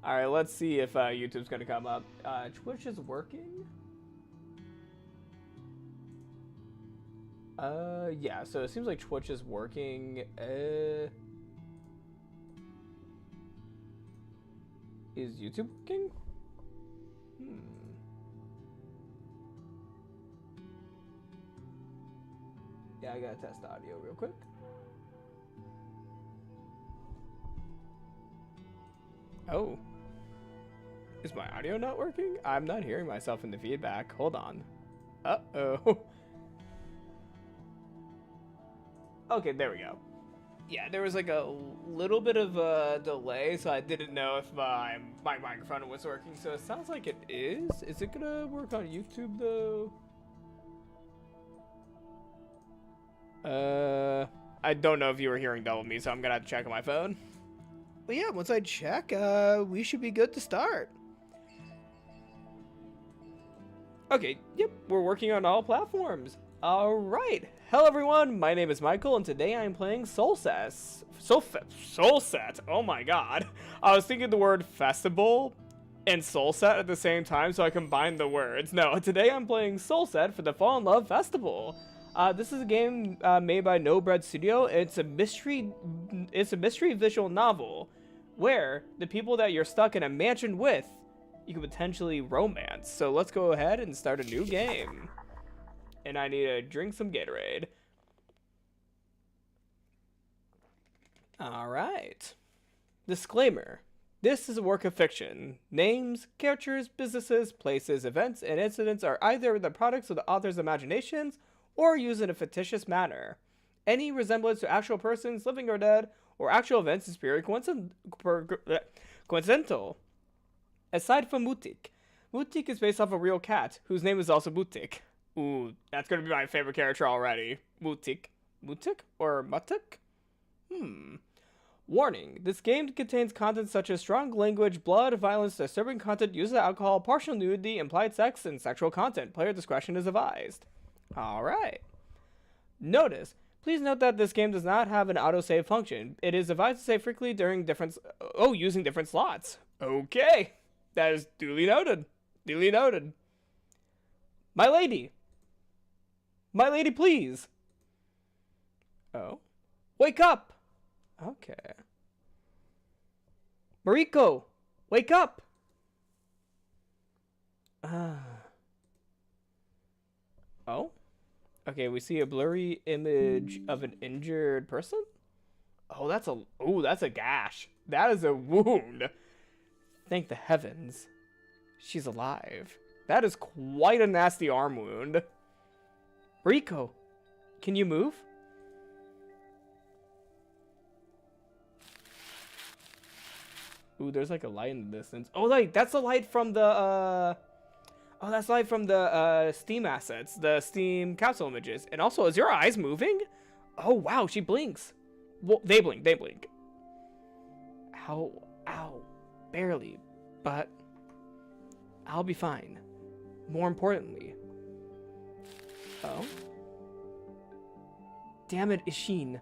Alright, let's see if YouTube's gonna come up. Twitch is working? Yeah, so it seems like Twitch is working. Is YouTube working? Yeah, I gotta test audio real quick. Oh. Is my audio not working? I'm not hearing myself in the feedback. Hold on. Uh-oh. Okay, there we go. Yeah, there was like a little bit of a delay, so I didn't know if my microphone was working. So it sounds like it is. Is it gonna work on YouTube though? I don't know if you were hearing double me, so I'm gonna have to check on my phone. But yeah, once I check, we should be good to start. Okay, yep, we're working on all platforms. Alright, hello everyone, my name is Michael, and today I am playing SoulSet. SoulSet, oh my god. I was thinking the word festival and SoulSet at the same time, so I combined the words. No, today I'm playing SoulSet for the Fall in Love Festival. This is a game made by No Bread Studio. It's a mystery visual novel where the people that you're stuck in a mansion with, you can potentially romance. So let's go ahead and start a new game. And I need to drink some Gatorade. Alright. Disclaimer. This is a work of fiction. Names, characters, businesses, places, events, and incidents are either the products of the author's imaginations or used in a fictitious manner. Any resemblance to actual persons, living or dead, or actual events is purely coincidental. Aside from Mutik. Mutik is based off a real cat, whose name is also Mutik. Ooh, that's gonna be my favorite character already. Mutik. Mutik? Or Mutik? Warning. This game contains content such as strong language, blood, violence, disturbing content, use of alcohol, partial nudity, implied sex, and sexual content. Player discretion is advised. Alright. Notice. Please note that this game does not have an autosave function. It is advised to save frequently during using different slots. Okay. That is duly noted. Duly noted. My lady. My lady, please. Oh. Wake up. Okay. Mariko, wake up. Oh. Okay, we see a blurry image of an injured person. Oh, that's a gash. That is a wound. Thank the heavens. She's alive. That is quite a nasty arm wound. Rico, can you move? Ooh, there's like a light in the distance. Oh, like that's the light from the Oh, that's light from the Steam assets, the Steam capsule images. And also, is your eyes moving? Oh wow, she blinks. Well, they blink. Ow, barely, but I'll be fine. More importantly. Oh? Damn it, Ishin.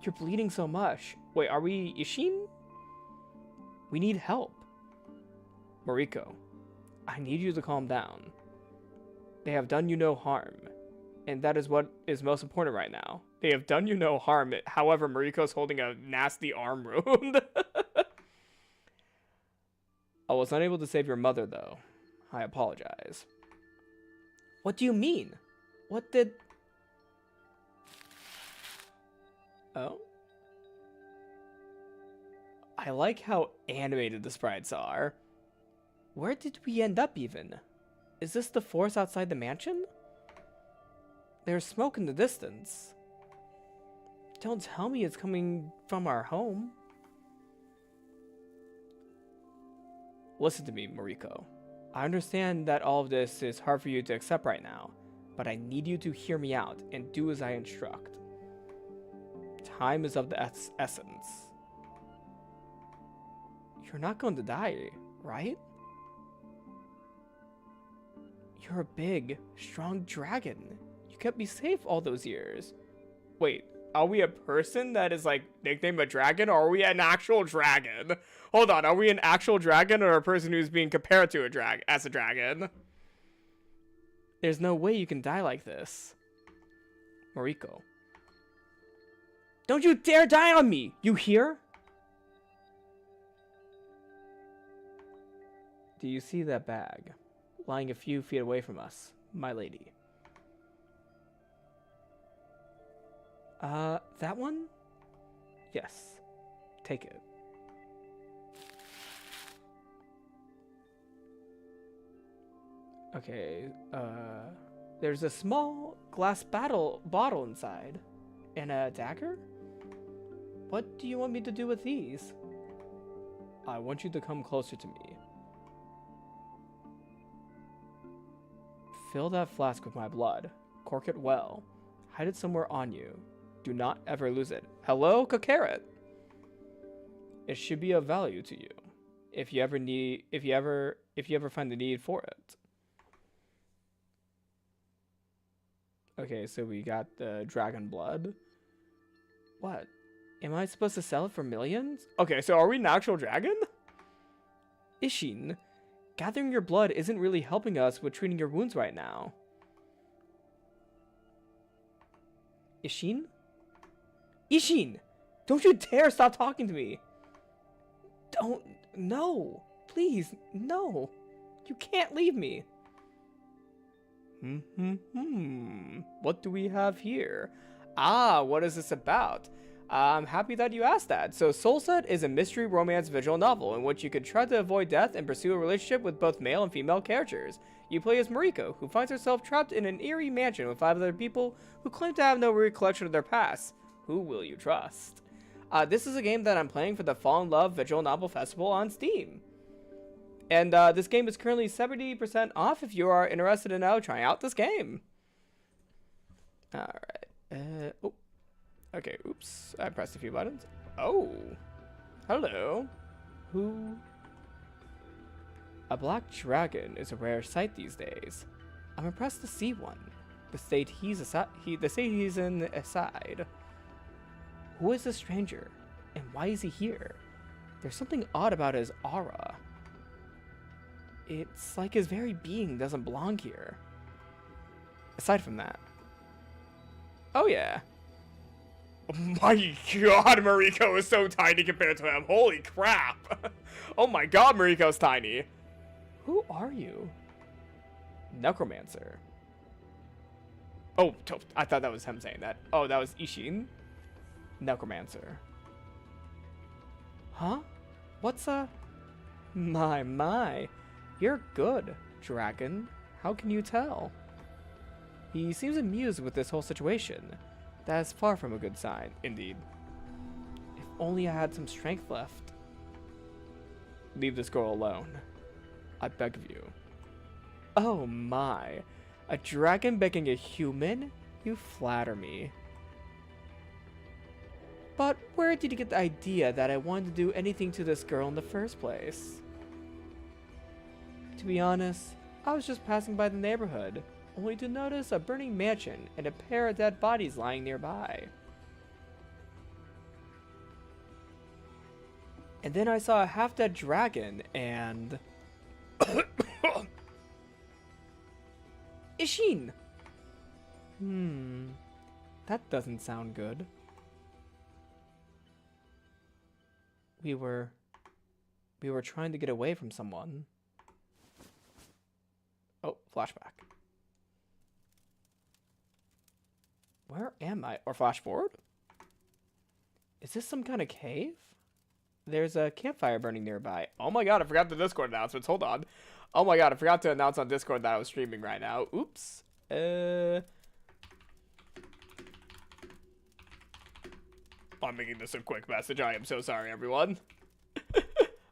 You're bleeding so much. Wait, are we Ishin? We need help. Mariko, I need you to calm down. They have done you no harm. And that is what is most important right now. They have done you no harm. However, Mariko's holding a nasty arm wound. I was unable to save your mother, though. I apologize. What do you mean? What did... Oh? I like how animated the sprites are. Where did we end up, even? Is this the forest outside the mansion? There's smoke in the distance. Don't tell me it's coming from our home. Listen to me, Mariko. I understand that all of this is hard for you to accept right now, but I need you to hear me out and do as I instruct. Time is of the essence. You're not going to die, right? You're a big, strong dragon. You kept me safe all those years. Wait, Are we a person that is like nicknamed a dragon, or are we an actual dragon? Hold on, are we an actual dragon or a person who's being compared to a dragon? There's no way you can die like this. Mariko. Don't you dare die on me! You hear? Do you see that bag? Lying a few feet away from us, my lady. That one? Yes. Take it. Okay, there's a small glass bottle inside. And a dagger? What do you want me to do with these? I want you to come closer to me. Fill that flask with my blood. Cork it well. Hide it somewhere on you. Do not ever lose it. Hello, Kakarot. It should be of value to you. If you ever find the need for it. Okay, so we got the dragon blood. What? Am I supposed to sell it for millions? Okay, so are we an actual dragon? Ishin, gathering your blood isn't really helping us with treating your wounds right now. Ishin? Ishin! Don't you dare stop talking to me! Don't... No! Please, no! You can't leave me! What do we have here? Ah, what is this about? I'm happy that you asked that. So SoulSet is a mystery romance visual novel in which you can try to avoid death and pursue a relationship with both male and female characters. You play as Mariko, who finds herself trapped in an eerie mansion with 5 other people who claim to have no recollection of their past. Who will you trust? This is a game that I'm playing for the Fall in Love Visual Novel Festival on Steam. And this game is currently 70% off if you are interested in trying out this game. Alright. Oh. Okay, oops. I pressed a few buttons. Oh. Hello. Who? A black dragon is a rare sight these days. I'm impressed to see one. The state he's in aside. Who is this stranger? And why is he here? There's something odd about his aura. It's like his very being doesn't belong here. Aside from that. Oh yeah. Oh my god, Mariko is so tiny compared to him. Holy crap. Oh my god, Mariko's tiny. Who are you? Necromancer. Oh, I thought that was him saying that. Oh, that was Ishin? Necromancer. Huh? What's My. You're good, dragon. How can you tell? He seems amused with this whole situation. That is far from a good sign, indeed. If only I had some strength left. Leave this girl alone. I beg of you. Oh my. A dragon begging a human? You flatter me. But where did you get the idea that I wanted to do anything to this girl in the first place? To be honest, I was just passing by the neighborhood, only to notice a burning mansion and a pair of dead bodies lying nearby. And then I saw a half-dead dragon and... Ishin! That doesn't sound good. We were trying to get away from someone. Oh, flashback. Where am I? Or flash forward? Is this some kind of cave? There's a campfire burning nearby. Oh my god, I forgot the Discord announcements. Hold on. Oh my god, I forgot to announce on Discord that I was streaming right now. Oops. I'm making this a quick message. I am so sorry, everyone.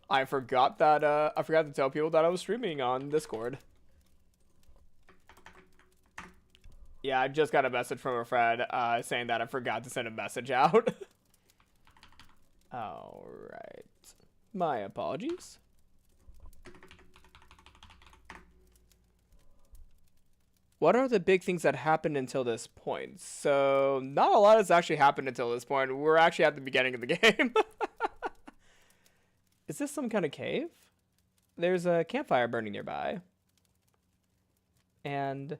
I forgot to tell people that I was streaming on Discord. Yeah, I just got a message from a friend saying that I forgot to send a message out. Alright. My apologies. What are the big things that happened until this point? So, not a lot has actually happened until this point. We're actually at the beginning of the game. Is this some kind of cave? There's a campfire burning nearby. And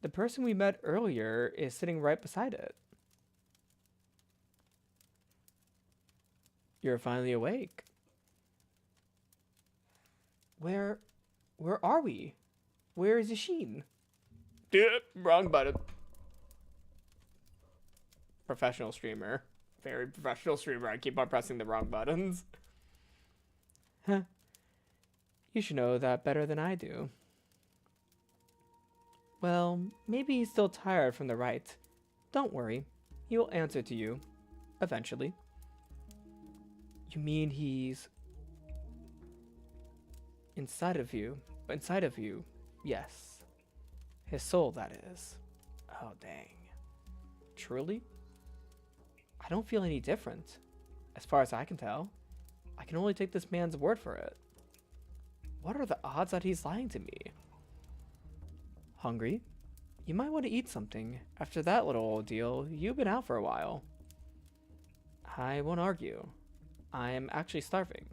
the person we met earlier is sitting right beside it. You're finally awake. Where are we? Where is Yashin? Wrong button. Professional streamer. Very professional streamer. I keep on pressing the wrong buttons. Huh. You should know that better than I do. Well, maybe he's still tired from the rite. Don't worry. He will answer to you. Eventually. You mean he's... inside of you? Inside of you, yes. His soul, that is. Oh, dang. Truly? I don't feel any different. As far as I can tell. I can only take this man's word for it. What are the odds that he's lying to me? Hungry? You might want to eat something. After that little ordeal, you've been out for a while. I won't argue. I'm actually starving.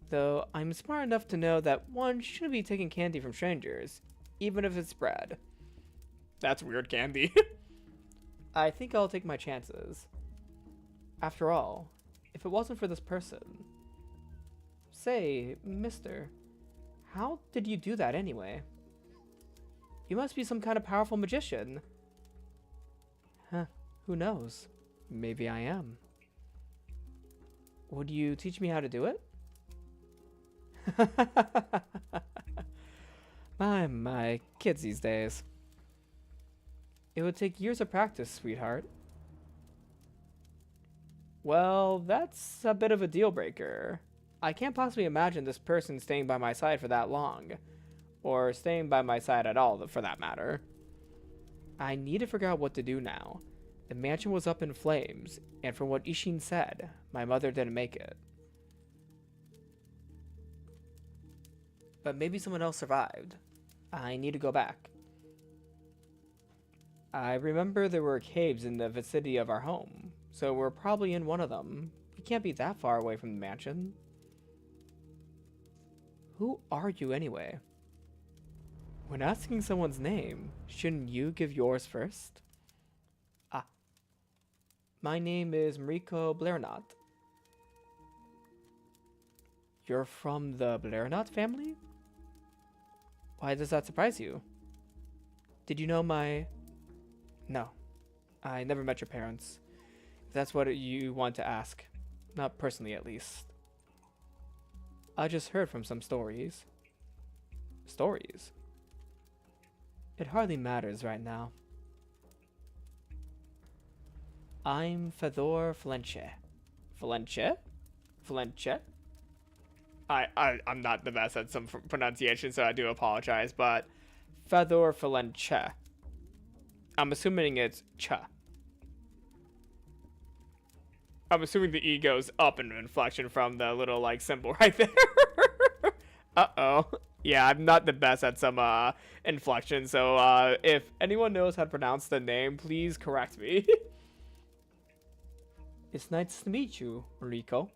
Though I'm smart enough to know that one shouldn't be taking candy from strangers, even if it's bread. That's weird candy. I think I'll take my chances. After all, if it wasn't for this person... Say, mister, how did you do that anyway? You must be some kind of powerful magician. Huh, who knows? Maybe I am. Would you teach me how to do it? My kids these days. It would take years of practice, sweetheart. Well, that's a bit of a deal breaker. I can't possibly imagine this person staying by my side for that long. Or staying by my side at all, for that matter. I need to figure out what to do now. The mansion was up in flames, and from what Ishin said, my mother didn't make it. But maybe someone else survived. I need to go back. I remember there were caves in the vicinity of our home, so we're probably in one of them. We can't be that far away from the mansion. Who are you anyway? When asking someone's name, shouldn't you give yours first? Ah. My name is Mariko Blairnot. You're from the Blairnot family? Why does that surprise you? Did you know my... No. I never met your parents. If that's what you want to ask. Not personally, at least. I just heard from some stories. Stories? It hardly matters right now. I'm Fedor Flenche. Flenche? Flenche? I'm not the best at some pronunciation, so I do apologize, but Fedor Flenche. I'm assuming it's cha. I'm assuming the E goes up in inflection from the little, like, symbol right there. Uh-oh. Yeah, I'm not the best at some, inflection, so, if anyone knows how to pronounce the name, please correct me. It's nice to meet you, Rico.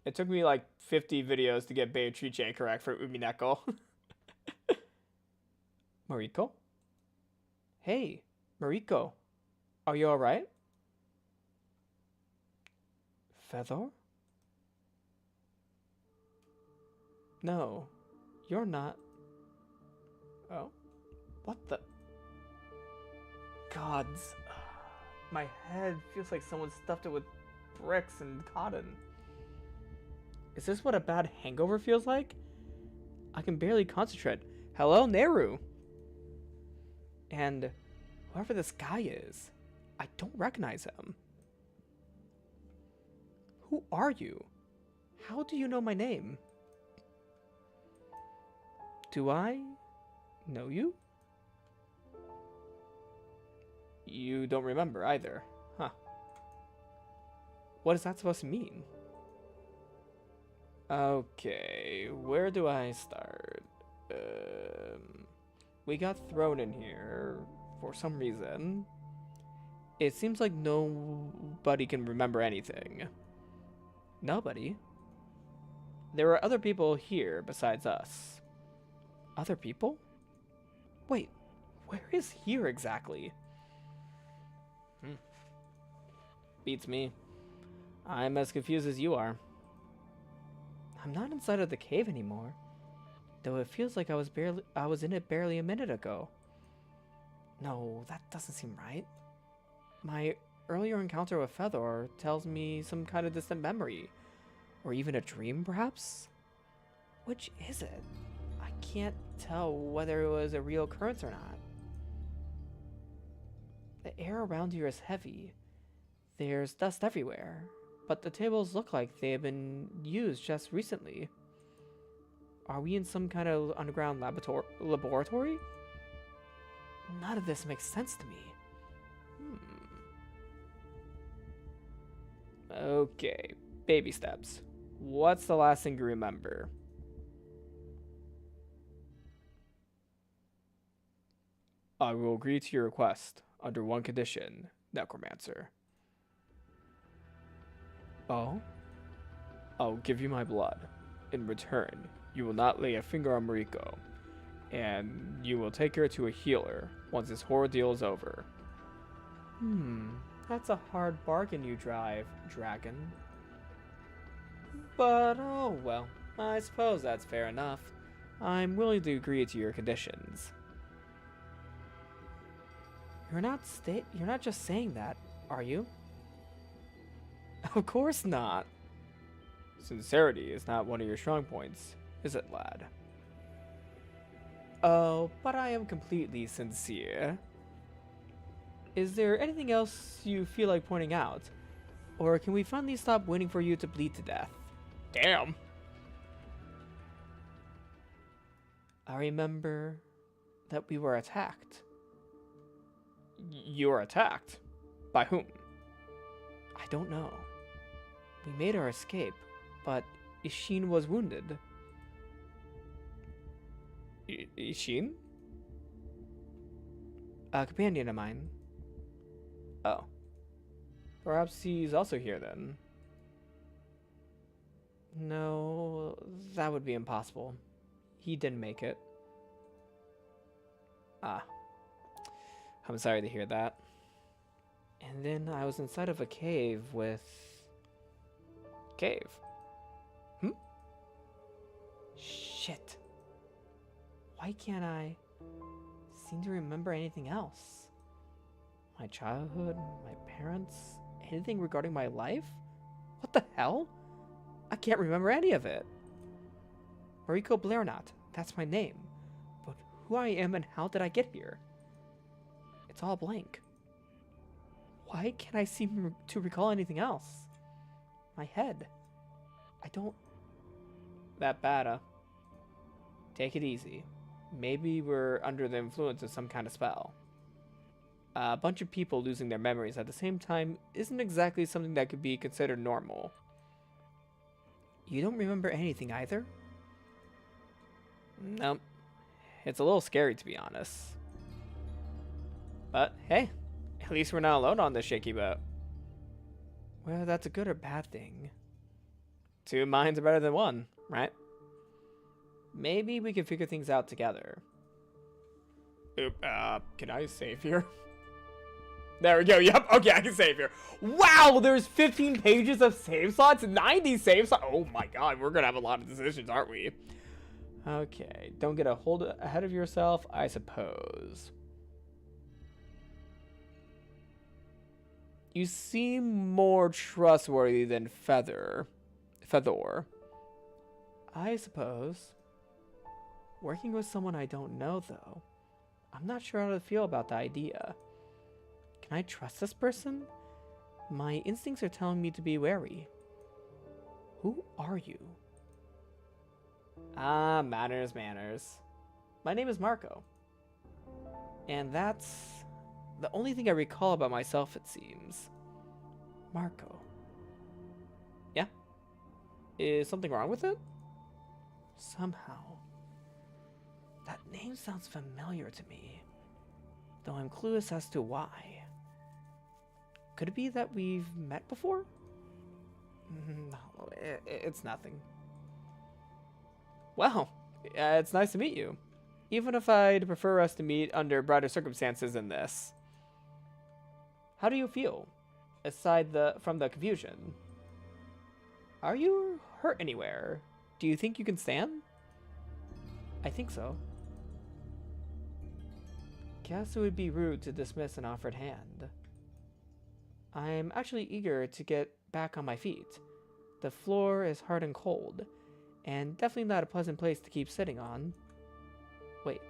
It took me, like, 50 videos to get Beatrice correct for Umineko. Mariko? Hey, Mariko. Are you alright? Fedor? No, you're not. Oh? What the? Gods. My head feels like someone stuffed it with bricks and cotton. Is this what a bad hangover feels like? I can barely concentrate. Hello, Neru. And whoever this guy is, I don't recognize him. Who are you? How do you know my name? Do I know you? You don't remember either, huh? What is that supposed to mean? Okay, where do I start? Um, we got thrown in here for some reason. It seems like nobody can remember anything. Nobody? There were other people here besides us. Other people? Wait, where is here exactly? Beats me. I'm as confused as you are. I'm not inside of the cave anymore, though it feels like I was in it barely a minute ago. No, that doesn't seem right. My earlier encounter with Fedor tells me some kind of distant memory, or even a dream, perhaps? Which is it? I can't tell whether it was a real occurrence or not. The air around here is heavy. There's dust everywhere, but the tables look like they have been used just recently. Are we in some kind of underground laboratory? None of this makes sense to me. Okay, baby steps. What's the last thing you remember? I will agree to your request under one condition, Necromancer. Oh? I'll give you my blood. In return, you will not lay a finger on Mariko, and you will take her to a healer once this ordeal is over. That's a hard bargain you drive, dragon. But oh well, I suppose that's fair enough. I'm willing to agree to your conditions. You're not just saying that, are you? Of course not. Sincerity is not one of your strong points, is it, lad? Oh, but I am completely sincere. Is there anything else you feel like pointing out? Or can we finally stop waiting for you to bleed to death? Damn. I remember that we were attacked. You were attacked? By whom? I don't know. We made our escape, but Ishin was wounded. Ishin? A companion of mine. Oh. Perhaps he's also here then. No, that would be impossible. He didn't make it. Ah. I'm sorry to hear that. And then I was inside of a cave with... Cave? Shit. Why can't I seem to remember anything else? My childhood, my parents, anything regarding my life? What the hell? I can't remember any of it. Mariko Blairnot, that's my name. But who I am and how did I get here? It's all blank. Why can't I seem to recall anything else? My head. I don't... That bad, huh? Take it easy. Maybe we're under the influence of some kind of spell. A bunch of people losing their memories at the same time isn't exactly something that could be considered normal. You don't remember anything either? Nope. It's a little scary, to be honest. But hey, at least we're not alone on this shaky boat. Well, that's a good or bad thing. Two minds are better than one, right? Maybe we can figure things out together. Oop, can I save here? There we go, yep, okay, I can save here. Wow, there's 15 pages of save slots, 90 save slots. Oh my god, we're gonna have a lot of decisions, aren't we? Okay, don't get ahead of yourself, I suppose. You seem more trustworthy than Fedor. I suppose. Working with someone I don't know, though. I'm not sure how to feel about the idea. Can I trust this person? My instincts are telling me to be wary. Who are you? Ah, manners. My name is Marco. And that's the only thing I recall about myself, it seems. Marco. Yeah? Is something wrong with it? Somehow. That name sounds familiar to me, though I'm clueless as to why. Could it be that we've met before? No, it's nothing. Well, it's nice to meet you. Even if I'd prefer us to meet under brighter circumstances than this. How do you feel, aside from the confusion? Are you hurt anywhere? Do you think you can stand? I think so. Guess it would be rude to dismiss an offered hand. I'm actually eager to get back on my feet. The floor is hard and cold, and definitely not a pleasant place to keep sitting on. Wait.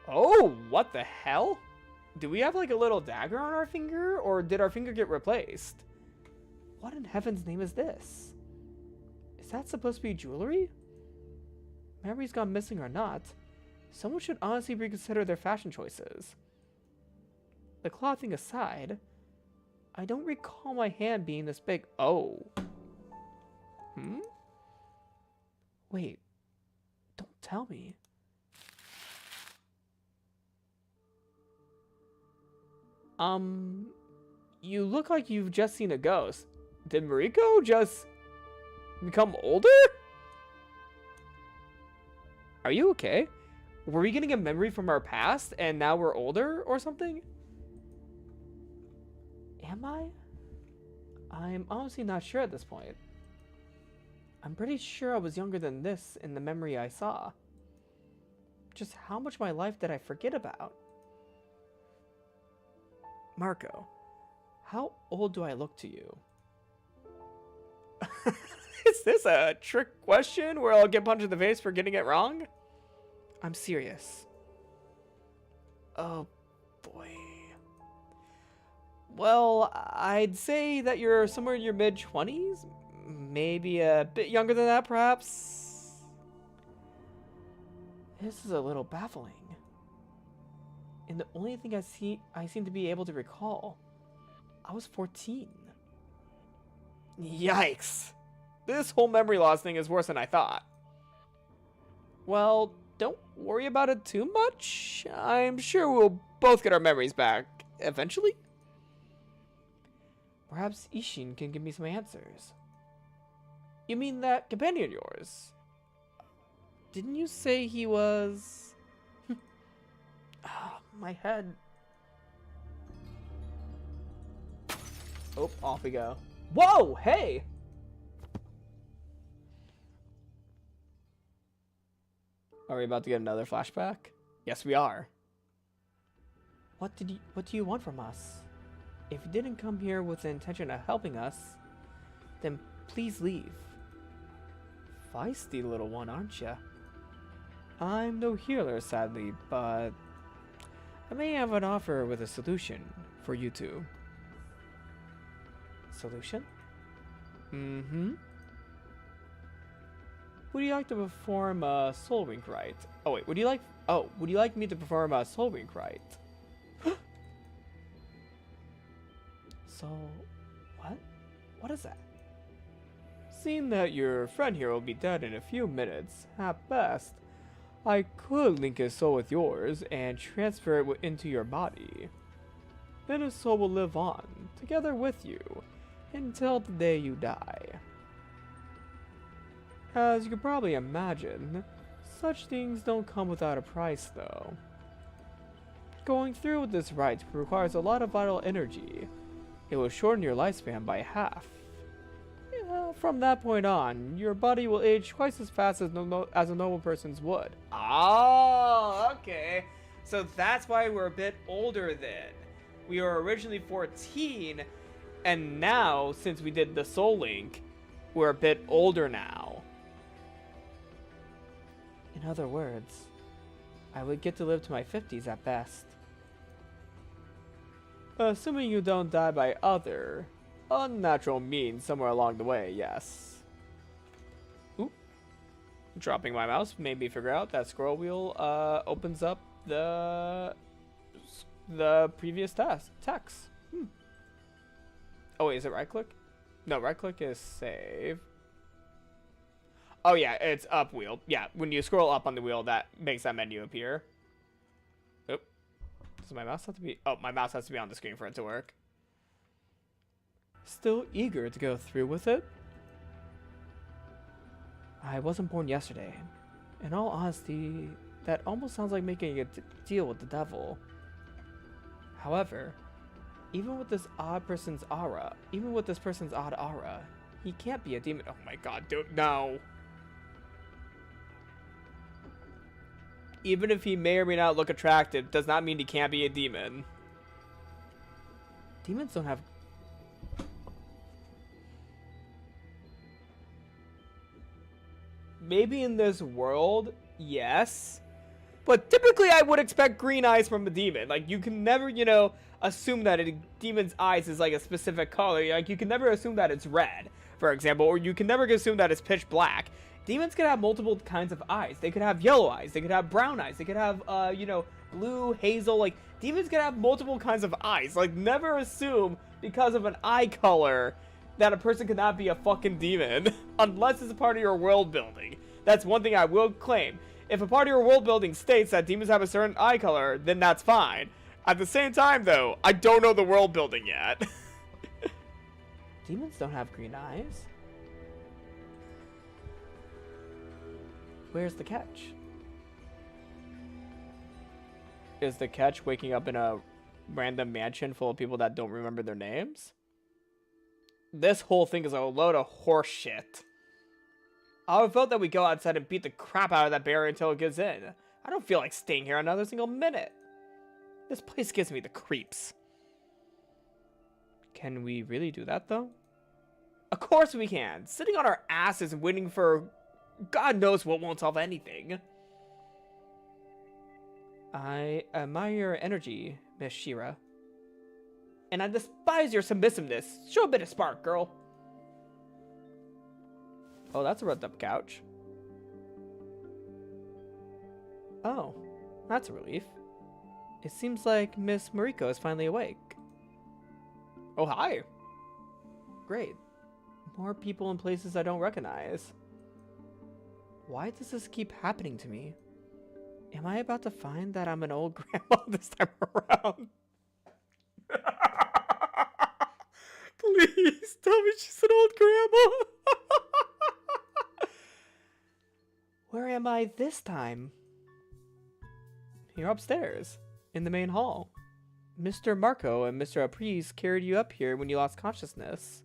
Oh, what the hell? Do we have like a little dagger on our finger, or did our finger get replaced? What in heaven's name is this? Is that supposed to be jewelry? Memory's gone missing or not, someone should honestly reconsider their fashion choices. The clothing aside, I don't recall my hand being this big. Oh. Wait. Don't tell me. You look like you've just seen a ghost. Did Mariko just become older? Are you okay? Were we getting a memory from our past and now we're older or something? Am I? I'm honestly not sure at this point. I'm pretty sure I was younger than this in the memory I saw. Just how much of my life did I forget about? Marco, how old do I look to you? Is this a trick question where I'll get punched in the face for getting it wrong? I'm serious. Oh boy. Well, I'd say that you're somewhere in your mid-20s. Maybe a bit younger than that, perhaps. This is a little baffling. And the only thing I seem to be able to recall, I was 14. Yikes. This whole memory loss thing is worse than I thought. Well, don't worry about it too much. I'm sure we'll both get our memories back eventually. Perhaps Ishin can give me some answers. You mean that companion of yours? Didn't you say he was... my head. Oh, off we go. Whoa, hey! Are we about to get another flashback? Yes, we are. What do you want from us? If you didn't come here with the intention of helping us, then please leave. Feisty little one, aren't ya? I'm no healer, sadly, but I may have an offer with a solution for you two. Solution? Mm-hmm. Would you like to perform a soul wink rite? Oh wait, would you like me to perform a soul wink rite? So, what? What is that? Seeing that your friend here will be dead in a few minutes, at best, I could link his soul with yours and transfer it into your body. Then his soul will live on, together with you, until the day you die. As you can probably imagine, such things don't come without a price though. Going through with this rite requires a lot of vital energy. It will shorten your lifespan by half. From that point on, your body will age twice as fast as a normal person's would. Oh, okay. So that's why we're a bit older then. We were originally 14, and now, since we did the Soul Link, we're a bit older now. In other words, I would get to live to my 50s at best. Assuming you don't die by other unnatural means somewhere along the way, yes. Oop. Dropping my mouse made me figure out that scroll wheel opens up the previous text. Oh wait, is it right click? No, right click is save. Oh yeah, it's up wheel. Yeah, when you scroll up on the wheel, that makes that menu appear. Oop. Does my mouse have to be... Oh, my mouse has to be on the screen for it to work. Still eager to go through with it? I wasn't born yesterday. In all honesty, that almost sounds like making a deal with the devil. However, even with this person's odd aura, he can't be a demon. Oh my god, dude, no. Even if he may or may not look attractive, does not mean he can't be a demon. Demons don't have... Maybe in this world, yes. But typically I would expect green eyes from a demon. Like, you can never, you know, assume that a demon's eyes is like a specific color. Like, you can never assume that it's red, for example. Or you can never assume that it's pitch black. Demons can have multiple kinds of eyes. They could have yellow eyes. They could have brown eyes. They could have, you know, blue, hazel. Like, demons can have multiple kinds of eyes. Like, never assume because of an eye color that a person cannot be a fucking demon. Unless it's a part of your world building. That's one thing I will claim. If a part of your world building states that demons have a certain eye color, then that's fine. At the same time, though, I don't know the world building yet. Demons don't have green eyes. Where's the catch? Is the catch waking up in a random mansion full of people that don't remember their names? This whole thing is a load of horse shit. I would vote that we go outside and beat the crap out of that barrier until it gives in. I don't feel like staying here another single minute. This place gives me the creeps. Can we really do that, though? Of course we can. Sitting on our asses and waiting for God knows what won't solve anything. I admire your energy, Miss Shira. And I despise your submissiveness. Show a bit of spark, girl. Oh, that's a rubbed up couch. Oh, that's a relief. It seems like Miss Mariko is finally awake. Oh, hi. Great. More people in places I don't recognize. Why does this keep happening to me? Am I about to find that I'm an old grandma this time around? Please tell me she's an old grandma. Where am I this time? You're upstairs, in the main hall. Mr. Marco and Mr. Apries carried you up here when you lost consciousness.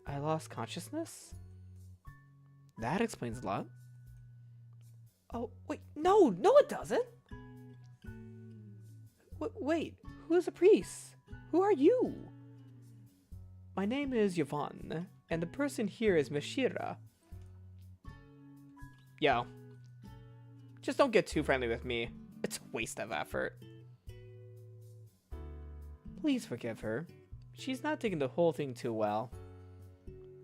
I lost consciousness? That explains a lot. Oh, wait, no, it doesn't. Wait, who is Apries? Who are you? My name is Yvonne, and the person here is Miss Shira. Yo, just don't get too friendly with me. It's a waste of effort. Please forgive her. She's not taking the whole thing too well.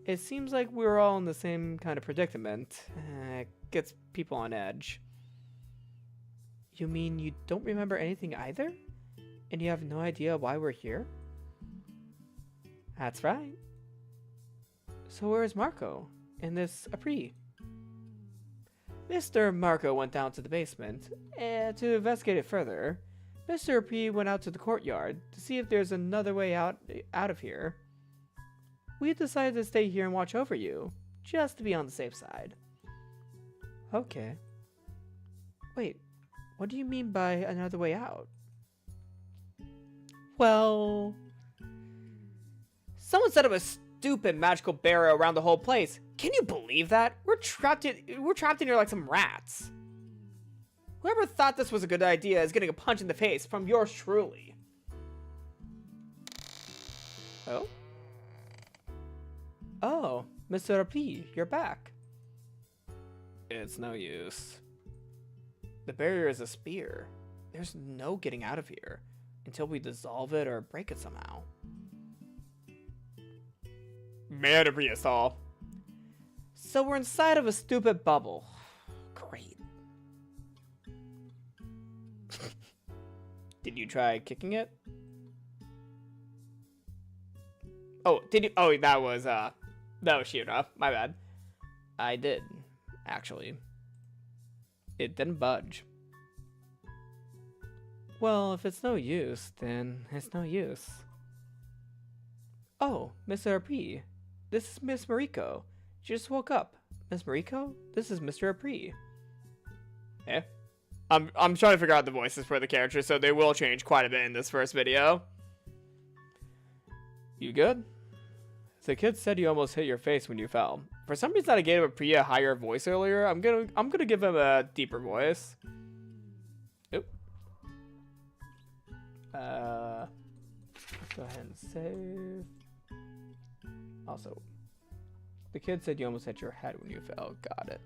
It seems like we're all in the same kind of predicament. It gets people on edge. You mean you don't remember anything either? And you have no idea why we're here? That's right. So where's Marco and this Apri? Mr. Marco went down to the basement to investigate it further. Mr. Apri went out to the courtyard to see if there's another way out of here. We decided to stay here and watch over you, just to be on the safe side. Okay. Wait, what do you mean by another way out? Well, someone set up a stupid magical barrier around the whole place. Can you believe that? We're trapped in here like some rats. Whoever thought this was a good idea is getting a punch in the face from yours truly. Oh? Oh, Mr. P, you're back. It's no use. The barrier is a spear. There's no getting out of here until we dissolve it or break it somehow. Man, to be us all. So we're inside of a stupid bubble. Great. Did you try kicking it? Oh, did you? Oh, that was Shiona. My bad. I did, actually. It didn't budge. Well, if it's no use, then it's no use. Oh, Mr. Apri. This is Miss Mariko. She just woke up. Miss Mariko, this is Mr. Apri. Eh? I'm trying to figure out the voices for the characters, so they will change quite a bit in this first video. You good? The kid said you almost hit your face when you fell. For some reason, I gave Apri a higher voice earlier. I'm gonna give him a deeper voice. Oop. Let's go ahead and save. Also, the kid said you almost hit your head when you fell. Got it.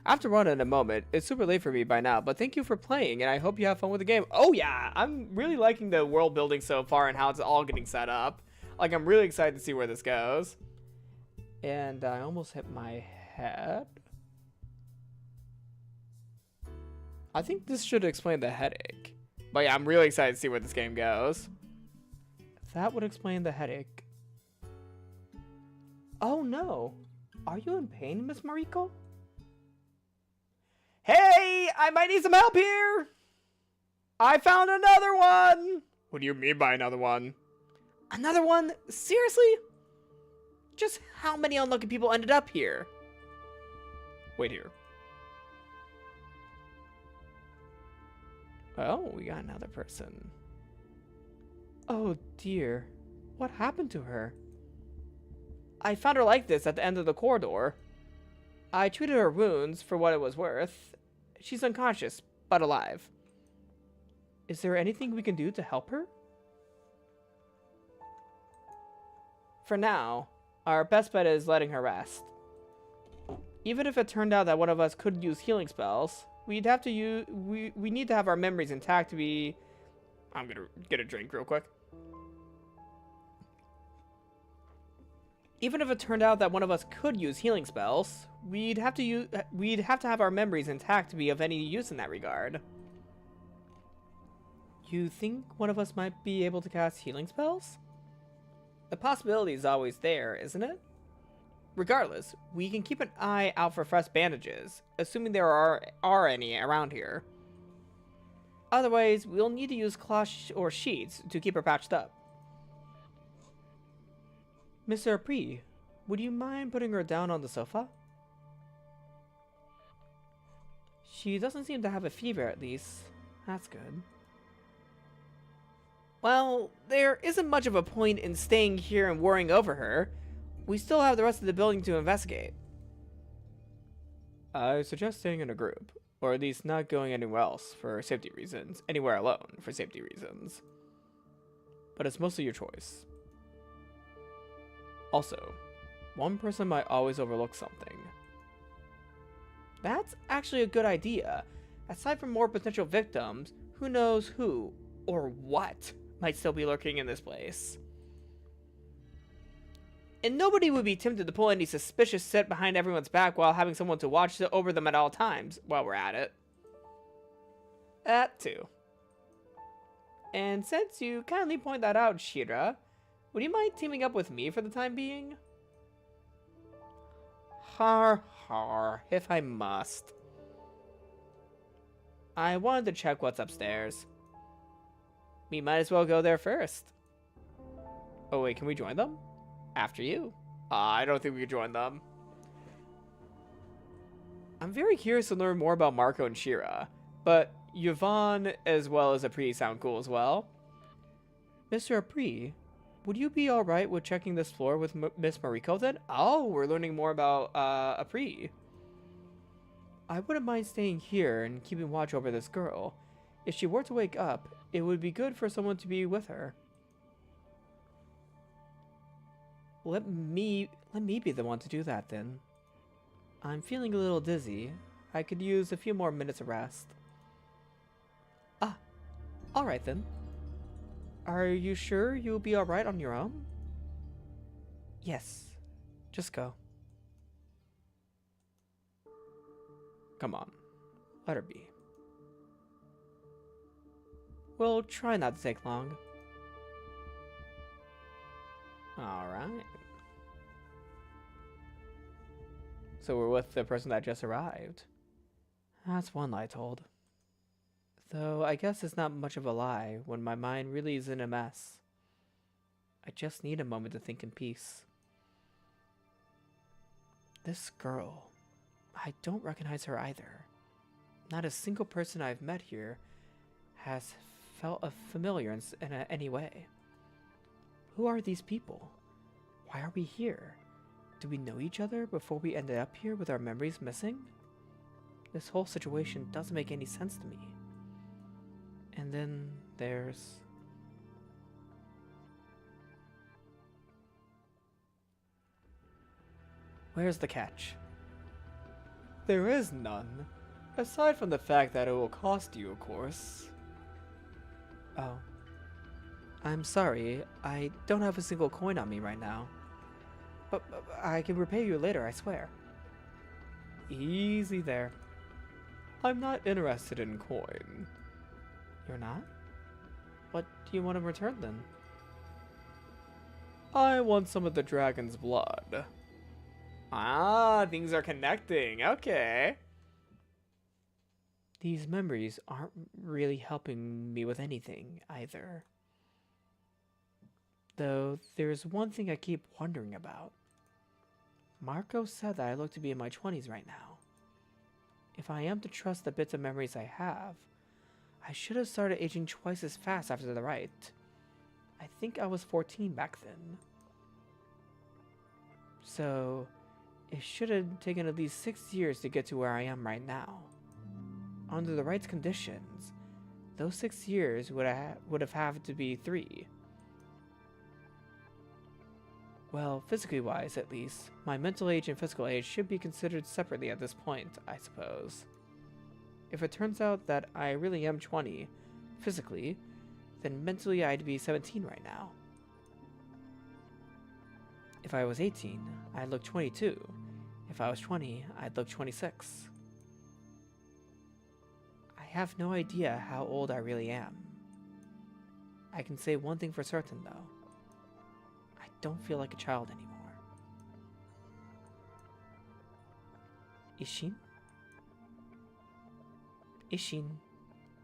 I have to run in a moment. It's super late for me by now, but thank you for playing, and I hope you have fun with the game. Oh yeah, I'm really liking the world building so far and how it's all getting set up. Like, I'm really excited to see where this goes. And I almost hit my head. I think this should explain the headache. But yeah, I'm really excited to see where this game goes. That would explain the headache. Oh no. Are you in pain, Miss Mariko? Hey, I might need some help here. I found another one. What do you mean by another one? Another one? Seriously? Just how many unlucky people ended up here? Wait here. Oh, we got another person. Oh dear. What happened to her? I found her like this at the end of the corridor. I treated her wounds for what it was worth. She's unconscious, but alive. Is there anything we can do to help her? For now, our best bet is letting her rest. Even if it turned out that one of us could use healing spells, we'd have to use we need to have our memories intact to be. I'm gonna get a drink real quick. Even if it turned out that one of us could use healing spells, we'd have to have our memories intact to be of any use in that regard. You think one of us might be able to cast healing spells? The possibility is always there, isn't it? Regardless, we can keep an eye out for fresh bandages, assuming there are any around here. Otherwise, we'll need to use cloths or sheets to keep her patched up. Mr. Apri, would you mind putting her down on the sofa? She doesn't seem to have a fever, at least. That's good. Well, there isn't much of a point in staying here and worrying over her. We still have the rest of the building to investigate. I suggest staying in a group, or at least not going anywhere else for safety reasons. Anywhere alone for safety reasons. But it's mostly your choice. Also, one person might always overlook something. That's actually a good idea. Aside from more potential victims, who knows who or what might still be lurking in this place. And nobody would be tempted to pull any suspicious sit behind everyone's back while having someone to watch over them at all times while we're at it. That too. And since you kindly point that out, Shira, would you mind teaming up with me for the time being? Har har, if I must. I wanted to check what's upstairs. We might as well go there first. Oh wait, can we join them? After you. I don't think we can join them. I'm very curious to learn more about Marco and Shira, but Yvonne as well as Apri sound cool as well. Mr. Apri, would you be alright with checking this floor with Miss Mariko then? Oh, we're learning more about Apri. I wouldn't mind staying here and keeping watch over this girl. If she were to wake up, it would be good for someone to be with her. Let me be the one to do that then. I'm feeling a little dizzy. I could use a few more minutes of rest. Ah, alright then. Are you sure you'll be alright on your own? Yes, just go. Come on, let her be. We'll try not to take long. Alright. So we're with the person that just arrived. That's one lie told. Though I guess it's not much of a lie when my mind really is in a mess. I just need a moment to think in peace. This girl, I don't recognize her either. Not a single person I've met here has felt familiar in any way. Who are these people? Why are we here? Do we know each other before we ended up here with our memories missing? This whole situation doesn't make any sense to me. And then there's... Where's the catch? There is none. Aside from the fact that it will cost you, of course. Oh. I'm sorry, I don't have a single coin on me right now. But I can repay you later, I swear. Easy there. I'm not interested in coin. You're not? What do you want in return then? I want some of the dragon's blood. Ah, things are connecting. Okay. These memories aren't really helping me with anything either. Though there's one thing I keep wondering about. Marco said that I look to be in my 20s right now. If I am to trust the bits of memories I have, I should have started aging twice as fast after the rite. I think I was 14 back then. So, it should have taken at least 6 years to get to where I am right now. Under the rite's conditions, those 6 years would have had to be 3. Well, physically wise at least, my mental age and physical age should be considered separately at this point, I suppose. If it turns out that I really am 20, physically, then mentally I'd be 17 right now. If I was 18, I'd look 22. If I was 20, I'd look 26. I have no idea how old I really am. I can say one thing for certain, though. I don't feel like a child anymore. Ishin? Ishin,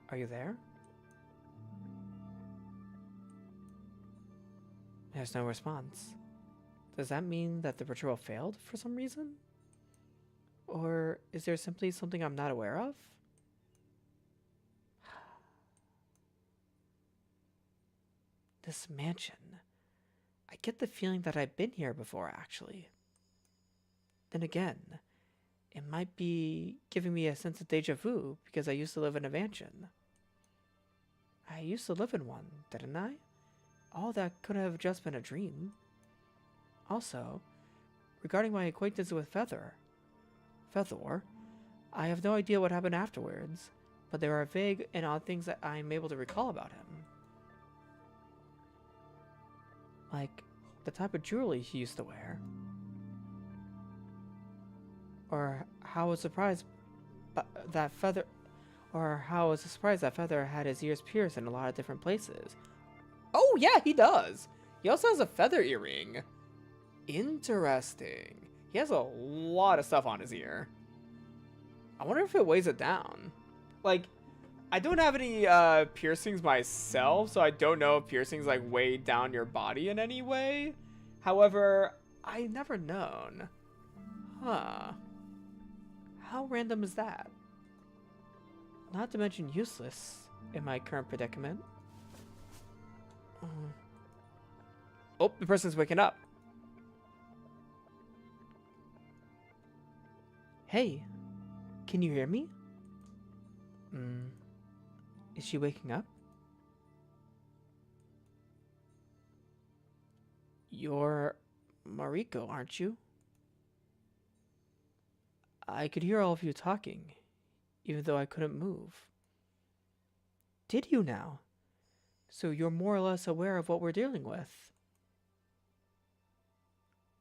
are you there? There's no response. Does that mean that the ritual failed for some reason? Or is there simply something I'm not aware of? This mansion. I get the feeling that I've been here before, actually. Then again, it might be giving me a sense of deja vu because I used to live in a mansion. I used to live in one, didn't I? All that could have just been a dream. Also, regarding my acquaintance with Feather, I have no idea what happened afterwards, but there are vague and odd things that I'm able to recall about him. Like the type of jewelry he used to wear. Or how I was surprised that Feather had his ears pierced in a lot of different places. Oh yeah, he does. He also has a feather earring. Interesting. He has a lot of stuff on his ear. I wonder if it weighs it down. Like, I don't have any piercings myself, so I don't know if piercings like weigh down your body in any way. However, I've never known. Huh. How random is that? Not to mention useless in my current predicament. Oh, the person's waking up. Hey, can you hear me? Is she waking up? You're Mariko, aren't you? I could hear all of you talking, even though I couldn't move. Did you now? So you're more or less aware of what we're dealing with.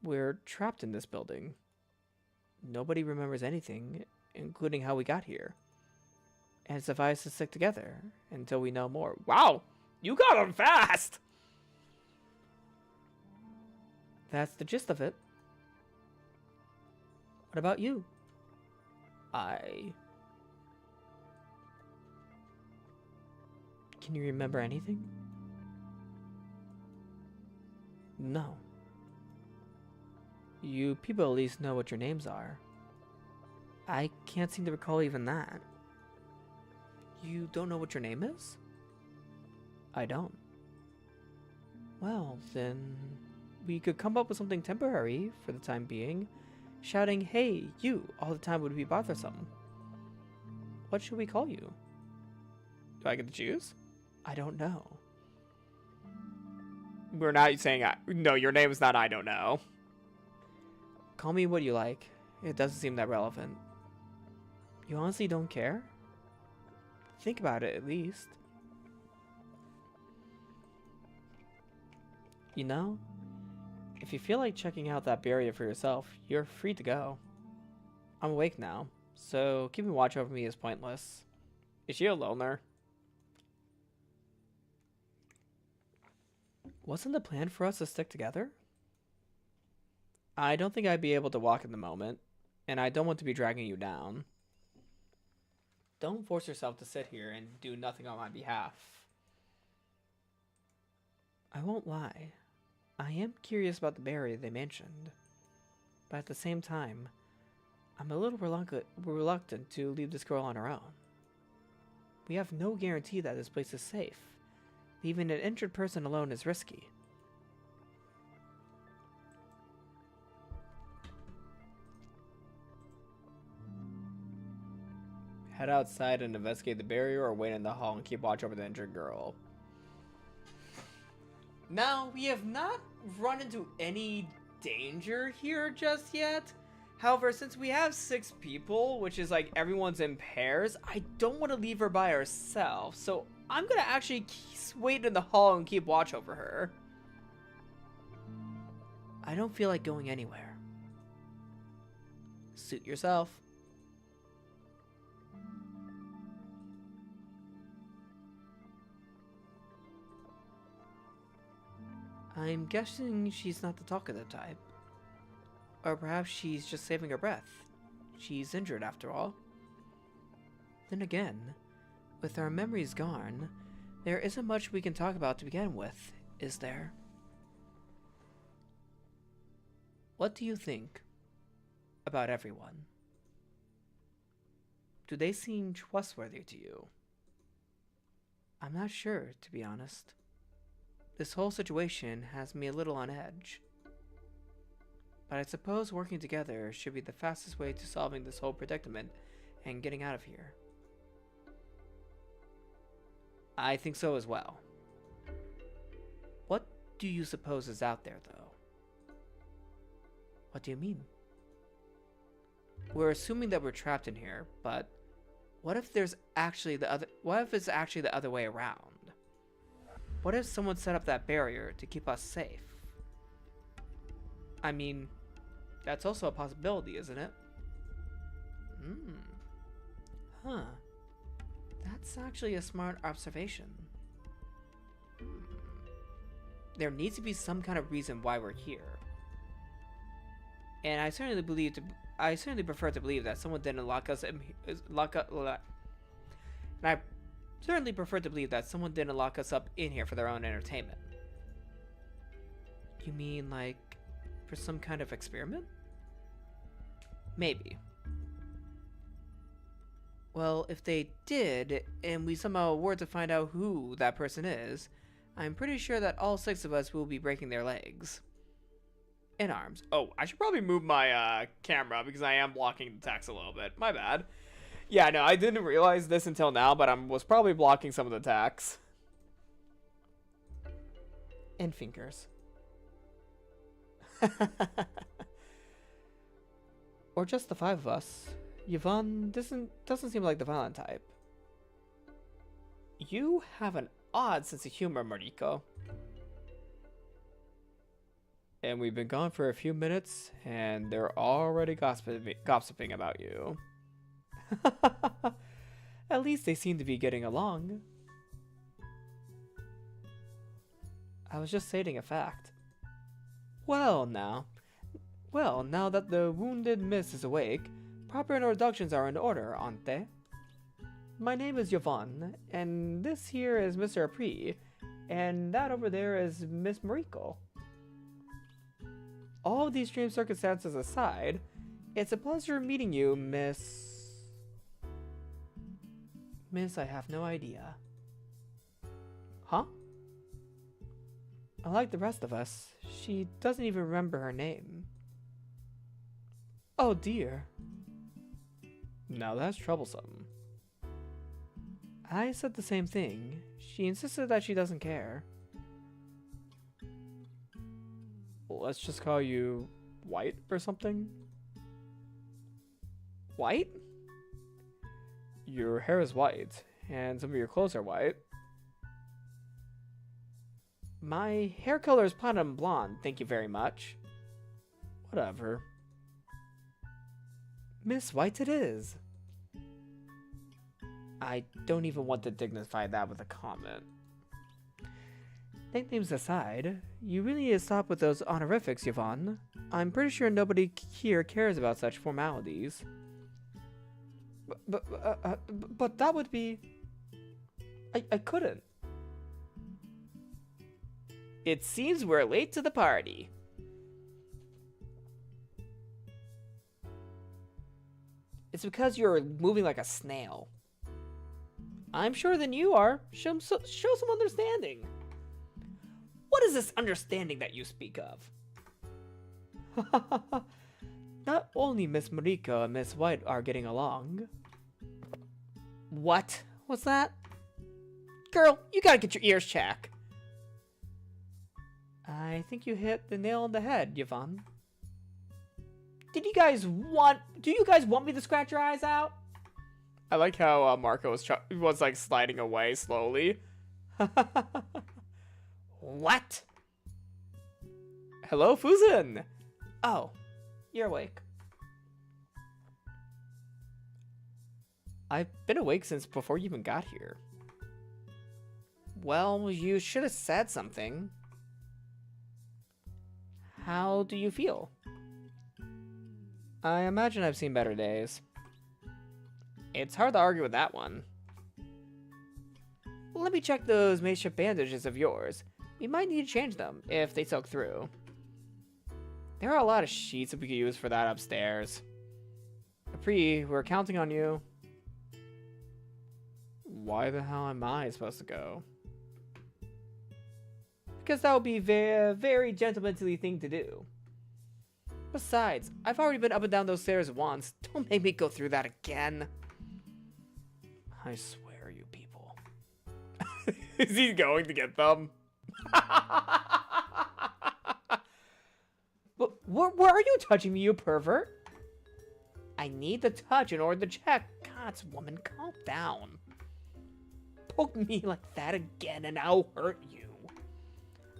We're trapped in this building. Nobody remembers anything, including how we got here. And it's advised to stick together until we know more. Wow! You got him fast! That's the gist of it. What about you? Can you remember anything? No. You people at least know what your names are. I can't seem to recall even that. You don't know what your name is? I don't. Well, then we could come up with something temporary for the time being. Shouting, "Hey, you," all the time would be bothersome. What should we call you? Do I get to choose? I don't know. We're not saying, no, your name is not I don't know. Call me what you like. It doesn't seem that relevant. You honestly don't care? Think about it, at least. You know, if you feel like checking out that barrier for yourself, you're free to go. I'm awake now, so keeping watch over me is pointless. Is she a loner? Wasn't the plan for us to stick together? I don't think I'd be able to walk in the moment, and I don't want to be dragging you down. Don't force yourself to sit here and do nothing on my behalf. I won't lie. I am curious about the barrier they mentioned. But at the same time, I'm a little reluctant to leave this girl on her own. We have no guarantee that this place is safe. Leaving an injured person alone is risky. Head outside and investigate the barrier, or wait in the hall and keep watch over the injured girl. Now, we have not run into any danger here just yet. However, since we have 6 people, which is like everyone's in pairs, I don't want to leave her by herself. So I'm going to actually wait in the hall and keep watch over her. I don't feel like going anywhere. Suit yourself. I'm guessing she's not the talkative type. Or perhaps she's just saving her breath. She's injured after all. Then again, with our memories gone, there isn't much we can talk about to begin with, is there? What do you think about everyone? Do they seem trustworthy to you? I'm not sure, to be honest. This whole situation has me a little on edge. But I suppose working together should be the fastest way to solving this whole predicament and getting out of here. I think so as well. What do you suppose is out there, though? What do you mean? We're assuming that we're trapped in here, but what if it's actually the other way around? What if someone set up that barrier to keep us safe? I mean, that's also a possibility, isn't it? Huh. That's actually a smart observation. There needs to be some kind of reason why we're here. And I certainly prefer to believe that someone didn't lock us up in here for their own entertainment. You mean, like, for some kind of experiment? Maybe. Well, if they did, and we somehow were to find out who that person is, I'm pretty sure that all 6 of us will be breaking their legs. In arms. Oh, I should probably move my camera because I am blocking the text a little bit. My bad. Yeah, no, I didn't realize this until now, but I was probably blocking some of the text. And fingers. Or just the 5 of us. Yvonne doesn't seem like the violent type. You have an odd sense of humor, Mariko. And we've been gone for a few minutes, and they're already gossiping about you. At least they seem to be getting along. I was just stating a fact. Well now, now that the wounded miss is awake, proper introductions are in order, aren't they? My name is Yvonne, and this here is Mr. Apri, and that over there is Miss Mariko. All of these dream circumstances aside, it's a pleasure meeting you, Miss... I have no idea. Huh? Unlike the rest of us, she doesn't even remember her name. Oh dear. Now that's troublesome. I said the same thing. She insisted that she doesn't care. Let's just call you White or something? White? Your hair is white, and some of your clothes are white. My hair color is platinum blonde, thank you very much. Whatever. Miss White it is. I don't even want to dignify that with a comment. Nicknames aside, you really need to stop with those honorifics, Yvonne. I'm pretty sure nobody here cares about such formalities. But that would be... I couldn't. It seems we're late to the party. It's because you're moving like a snail. I'm sure than you are. Show some understanding. What is this understanding that you speak of? Not only Miss Mariko and Miss White are getting along. What? What's that? Girl, you gotta get your ears checked. I think you hit the nail on the head, Yvonne. Do you guys want me to scratch your eyes out? I like how Marco was like sliding away slowly. What? Hello, Fuzin. Oh, you're awake. I've been awake since before you even got here. Well, you should have said something. How do you feel? I imagine I've seen better days. It's hard to argue with that one. Let me check those makeshift bandages of yours. We might need to change them if they soak through. There are a lot of sheets that we could use for that upstairs. Apri, we're counting on you. Why the hell am I supposed to go? Because that would be a very, very gentlemanly thing to do. Besides, I've already been up and down those stairs once. Don't make me go through that again. I swear, you people. Is he going to get them? Where are you touching me, you pervert? I need the touch in order to check. God's woman, calm down. Poke me like that again and I'll hurt you.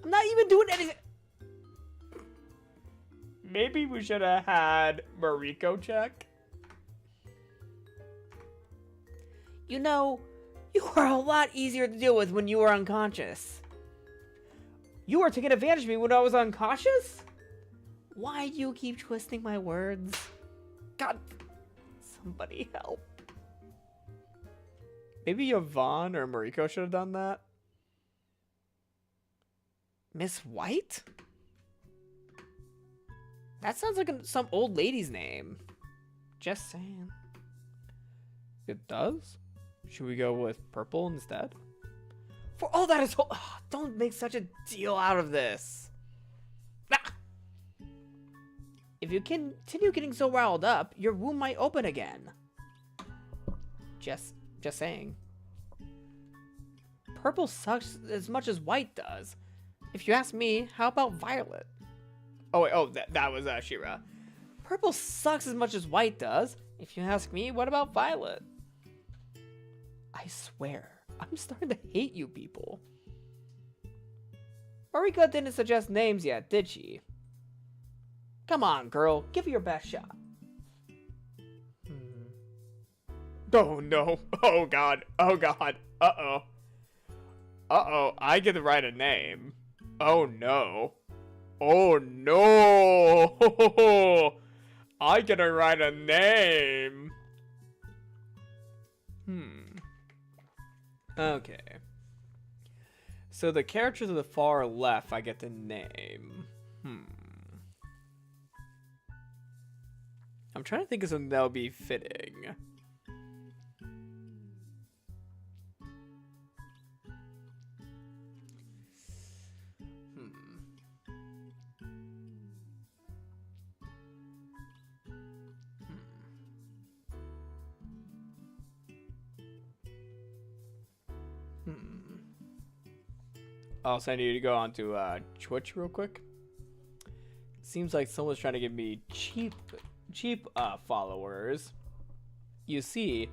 I'm not even doing anything. Maybe we should have had Mariko check. You know, you were a lot easier to deal with when you were unconscious. You were taking advantage of me when I was unconscious? Why do you keep twisting my words? God, somebody help. Maybe Yvonne or Mariko should have done that. Miss White? That sounds like some old lady's name. Just saying. It does? Should we go with purple instead? For all that is... don't make such a deal out of this. Ah! If you continue getting so riled up, your wound might open again. Just saying. Purple sucks as much as white does. If you ask me, how about violet? Oh wait, that was Shira. Purple sucks as much as white does. If you ask me, what about violet? I swear, I'm starting to hate you people. Mariko didn't suggest names yet, did she? Come on, girl, give it your best shot. Oh no, oh god, uh-oh, I get to write a name. Oh no. Oh no! I gotta write a name. Okay. So the character to the far left, I get to name. I'm trying to think of something that would be fitting. Also, I need to go on to Twitch real quick. Seems like someone's trying to give me cheap followers. You see,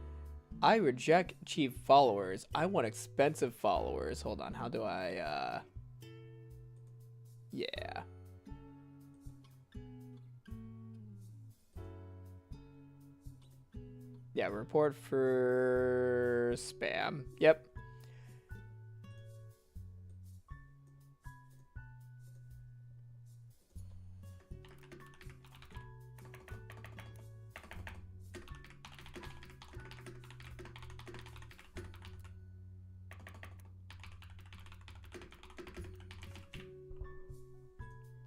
I reject cheap followers. I want expensive followers. Hold on, how do I yeah. Yeah, report for spam. Yep.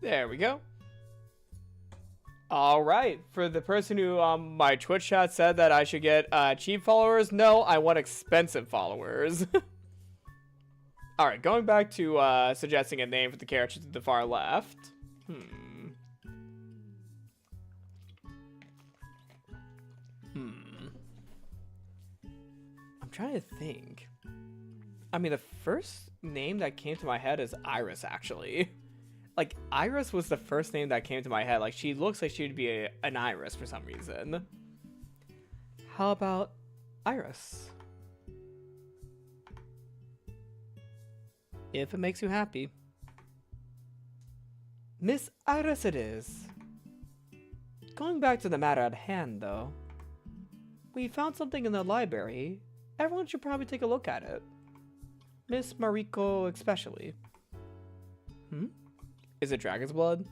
There we go. All right, for the person who my Twitch chat said that I should get cheap followers, no, I want expensive followers. All right, going back to suggesting a name for the character to the far left. I'm trying to think. I mean, the first name that came to my head is Iris, actually. Like, Iris was the first name that came to my head. Like, she looks like she'd be an Iris for some reason. How about Iris? If it makes you happy. Miss Iris it is. Going back to the matter at hand, though. We found something in the library. Everyone should probably take a look at it. Miss Mariko especially. Is it Dragon's Blood?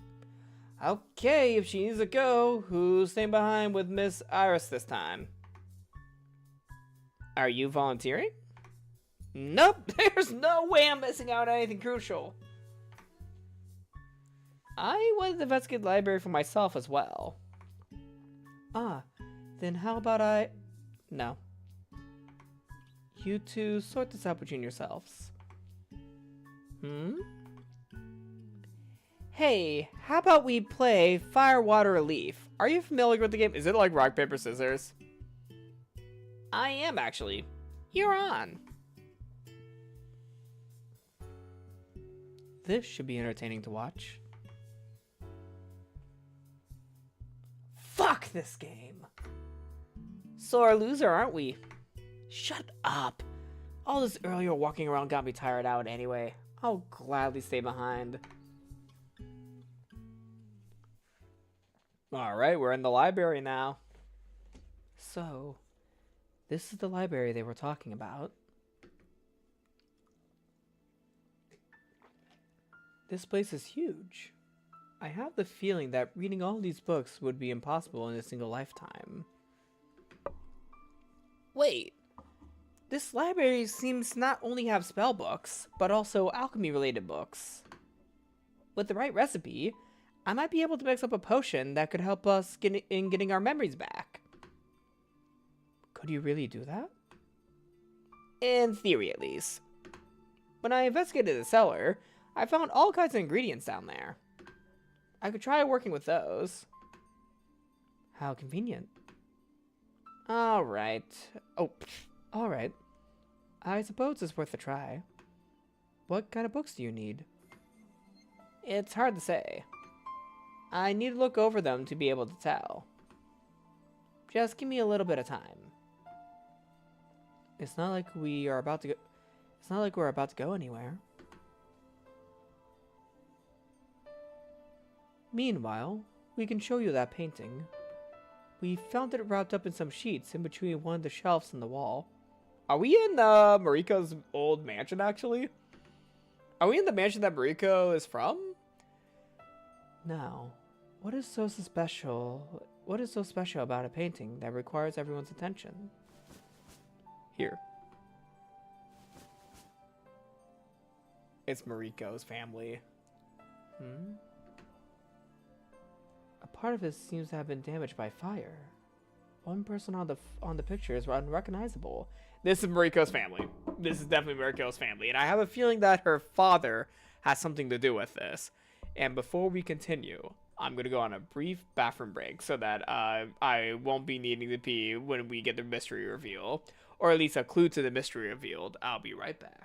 Okay, if she needs to go, who's staying behind with Miss Iris this time? Are you volunteering? Nope, there's no way I'm missing out on anything crucial. I wanted to investigate the library for myself as well. Ah, then how about No. You two sort this out between yourselves. Hey, how about we play Fire, Water, or Leaf? Are you familiar with the game? Is it like rock, paper, scissors? I am, actually. You're on. This should be entertaining to watch. Fuck this game! Sore loser, aren't we? Shut up. All this earlier walking around got me tired out anyway. I'll gladly stay behind. Alright, we're in the library now. So, this is the library they were talking about. This place is huge. I have the feeling that reading all these books would be impossible in a single lifetime. Wait, this library seems to not only have spell books, but also alchemy-related books. With the right recipe, I might be able to mix up a potion that could help us in getting our memories back. Could you really do that? In theory, at least. When I investigated the cellar, I found all kinds of ingredients down there. I could try working with those. How convenient. Alright. Oh, alright. I suppose it's worth a try. What kind of books do you need? It's hard to say. I need to look over them to be able to tell. Just give me a little bit of time. It's not like we're about to go anywhere. Meanwhile, we can show you that painting. We found it wrapped up in some sheets in between one of the shelves in the wall. Are we in Mariko's old mansion, actually? Are we in the mansion that Mariko is from? Now, what is so special about a painting that requires everyone's attention? Here. It's Mariko's family. Hmm? A part of it seems to have been damaged by fire. One person on the picture is unrecognizable. This is Mariko's family. This is definitely Mariko's family, and I have a feeling that her father has something to do with this. And before we continue, I'm gonna go on a brief bathroom break so that I won't be needing to pee when we get the mystery reveal, or at least a clue to the mystery revealed. I'll be right back.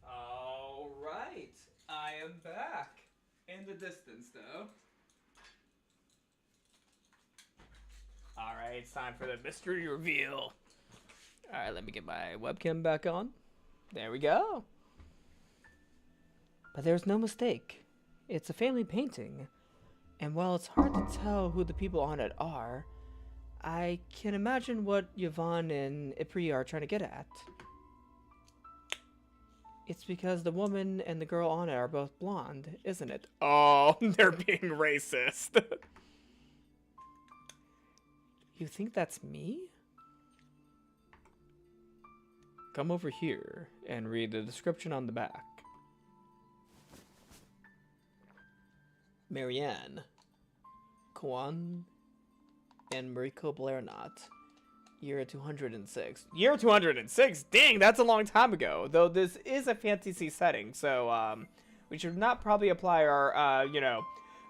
All right, I am back. In the distance, though. All right, it's time for the mystery reveal. All right, let me get my webcam back on. There we go. But there's no mistake. It's a family painting. And while it's hard to tell who the people on it are, I can imagine what Yvonne and Ipri are trying to get at. It's because the woman and the girl on it are both blonde, isn't it? Oh, they're being racist. You think that's me? Come over here and read the description on the back. Marianne, Kwan, and Mariko Blairnot. Year 206. Year 206? Dang, that's a long time ago. Though this is a fantasy setting, so we should not probably apply our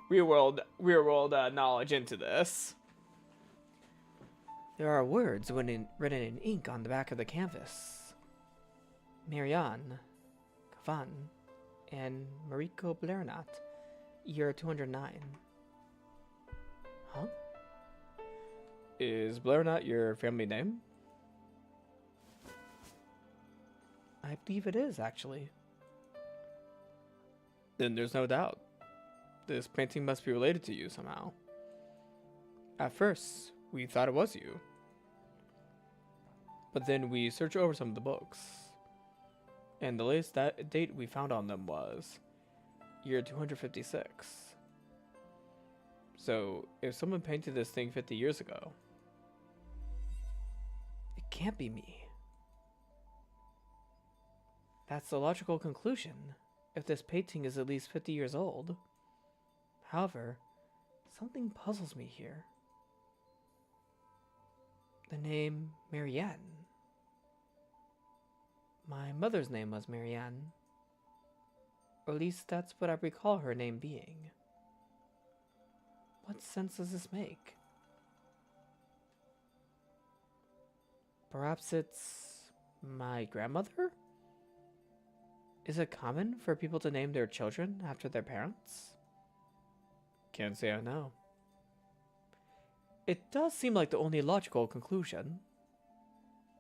real world knowledge into this. There are words written in ink on the back of the canvas. Marianne, Kavan, and Mariko Blairnot. Year 209. Huh? Is Blairnot your family name? I believe it is, actually. Then there's no doubt. This painting must be related to you somehow. At first, we thought it was you. But then we searched over some of the books. And the latest date we found on them was year 256. So, if someone painted this thing 50 years ago, it can't be me. That's the logical conclusion, if this painting is at least 50 years old. However, something puzzles me here. The name Marianne. My mother's name was Marianne. Or at least that's what I recall her name being. What sense does this make? Perhaps it's my grandmother? Is it common for people to name their children after their parents? Can't say I know. It does seem like the only logical conclusion.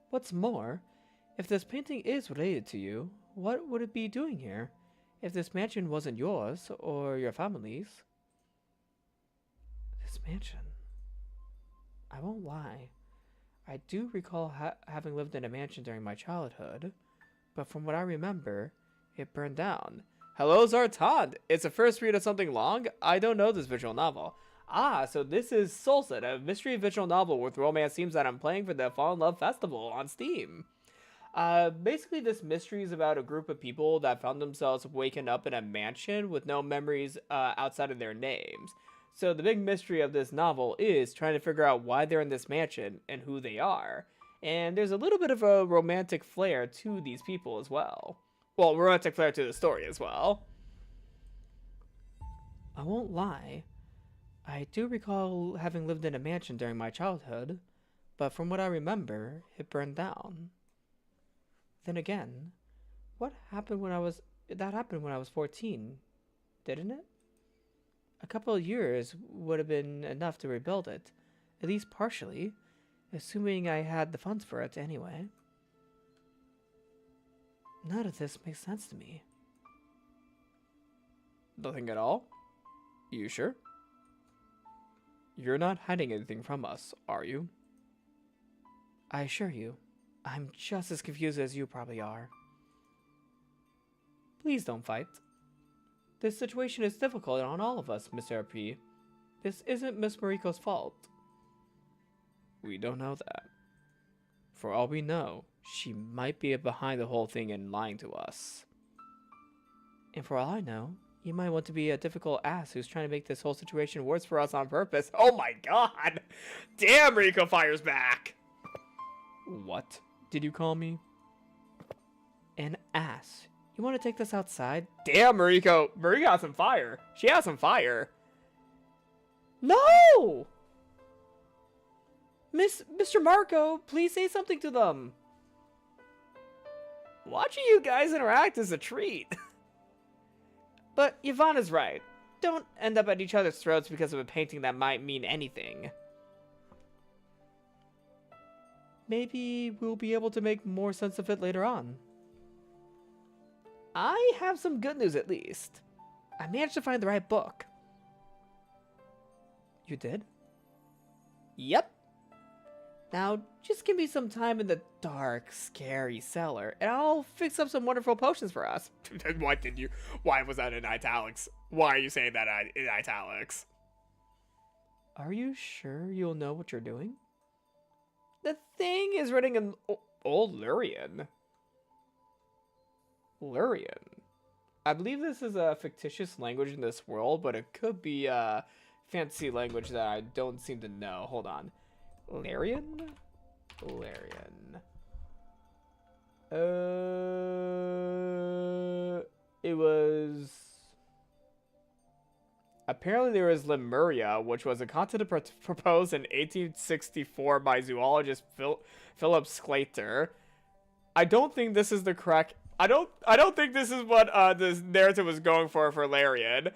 What's more, if this painting is related to you, what would it be doing here? If this mansion wasn't yours or your family's? This mansion. I won't lie. I do recall having lived in a mansion during my childhood, but from what I remember, it burned down. Hello, Zartan! It's a first read of something long? I don't know this visual novel. Ah, so this is SoulSet, a mystery visual novel with romance themes that I'm playing for the Fall in Love Festival on Steam. Basically this mystery is about a group of people that found themselves waking up in a mansion with no memories outside of their names. So the big mystery of this novel is trying to figure out why they're in this mansion and who they are. And there's a little bit of a romantic flair to these people as well. Well, romantic flair to the story as well. I won't lie. I do recall having lived in a mansion during my childhood, but from what I remember, it burned down. Then again, that happened when I was 14, didn't it? A couple of years would have been enough to rebuild it, at least partially, assuming I had the funds for it anyway. None of this makes sense to me. Nothing at all? You sure? You're not hiding anything from us, are you? I assure you, I'm just as confused as you probably are. Please don't fight. This situation is difficult on all of us, Mr. P. This isn't Miss Mariko's fault. We don't know that. For all we know, she might be behind the whole thing and lying to us. And for all I know, you might want to be a difficult ass who's trying to make this whole situation worse for us on purpose. Oh my god! Damn, Mariko fires back! What did you call me? An ass. You want to take this outside? Damn, Mariko. Mariko has some fire. She has some fire. No! Mr. Marco, please say something to them. Watching you guys interact is a treat. But Yvonne is right. Don't end up at each other's throats because of a painting that might mean anything. Maybe we'll be able to make more sense of it later on. I have some good news at least. I managed to find the right book. You did? Yep. Now, just give me some time in the dark, scary cellar, and I'll fix up some wonderful potions for us. Why was that in italics? Why are you saying that in italics? Are you sure you'll know what you're doing? The thing is written in Old Lurian. Lurian. I believe this is a fictitious language in this world, but it could be a fantasy language that I don't seem to know. Hold on. Larian? Larian. It was... Apparently there was Lemuria, which was a continent proposed in 1864 by zoologist Philip Sclater. I don't think this is the correct... I don't think this is what this narrative was going for Larian.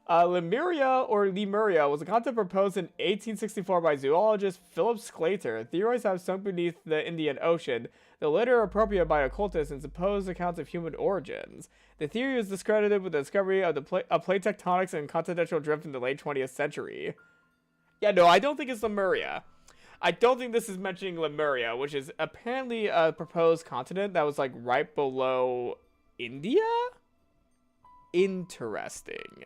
Lemuria or Lemuria was a concept proposed in 1864 by zoologist Philip Sclater. Theories have sunk beneath the Indian Ocean. The later appropriated by occultists and supposed accounts of human origins. The theory was discredited with the discovery of plate tectonics and continental drift in the late 20th century. Yeah, no, I don't think it's Lemuria. I don't think this is mentioning Lemuria, which is apparently a proposed continent that was like right below India? Interesting.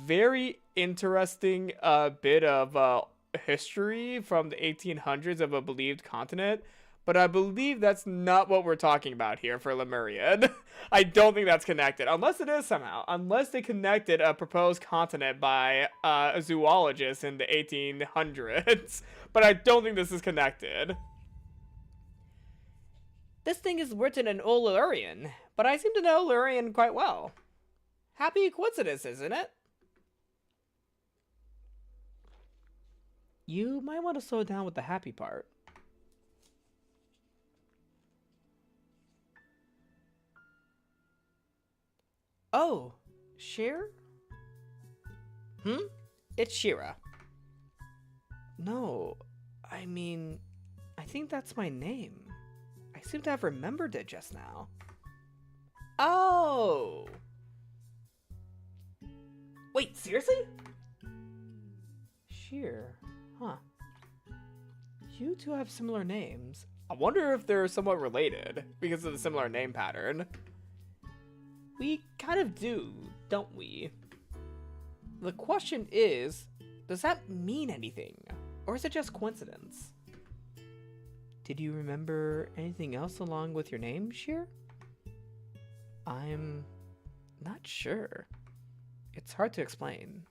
Very interesting bit of history from the 1800s of a believed continent, but I believe that's not what we're talking about here for Lemurian. I don't think that's connected, unless it is somehow. Unless they connected a proposed continent by a zoologist in the 1800s, but I don't think this is connected. This thing is written in Old Lurian, but I seem to know Lurian quite well. Happy coincidence, isn't it? You might want to slow down with the happy part. Oh, Sheer? It's Shira. No, I mean, I think that's my name. I seem to have remembered it just now. Oh! Wait, seriously? Sheer. Huh. You two have similar names. I wonder if they're somewhat related because of the similar name pattern. We kind of do, don't we? The question is, does that mean anything? Or is it just coincidence? Did you remember anything else along with your name, Sheer? I'm not sure. It's hard to explain.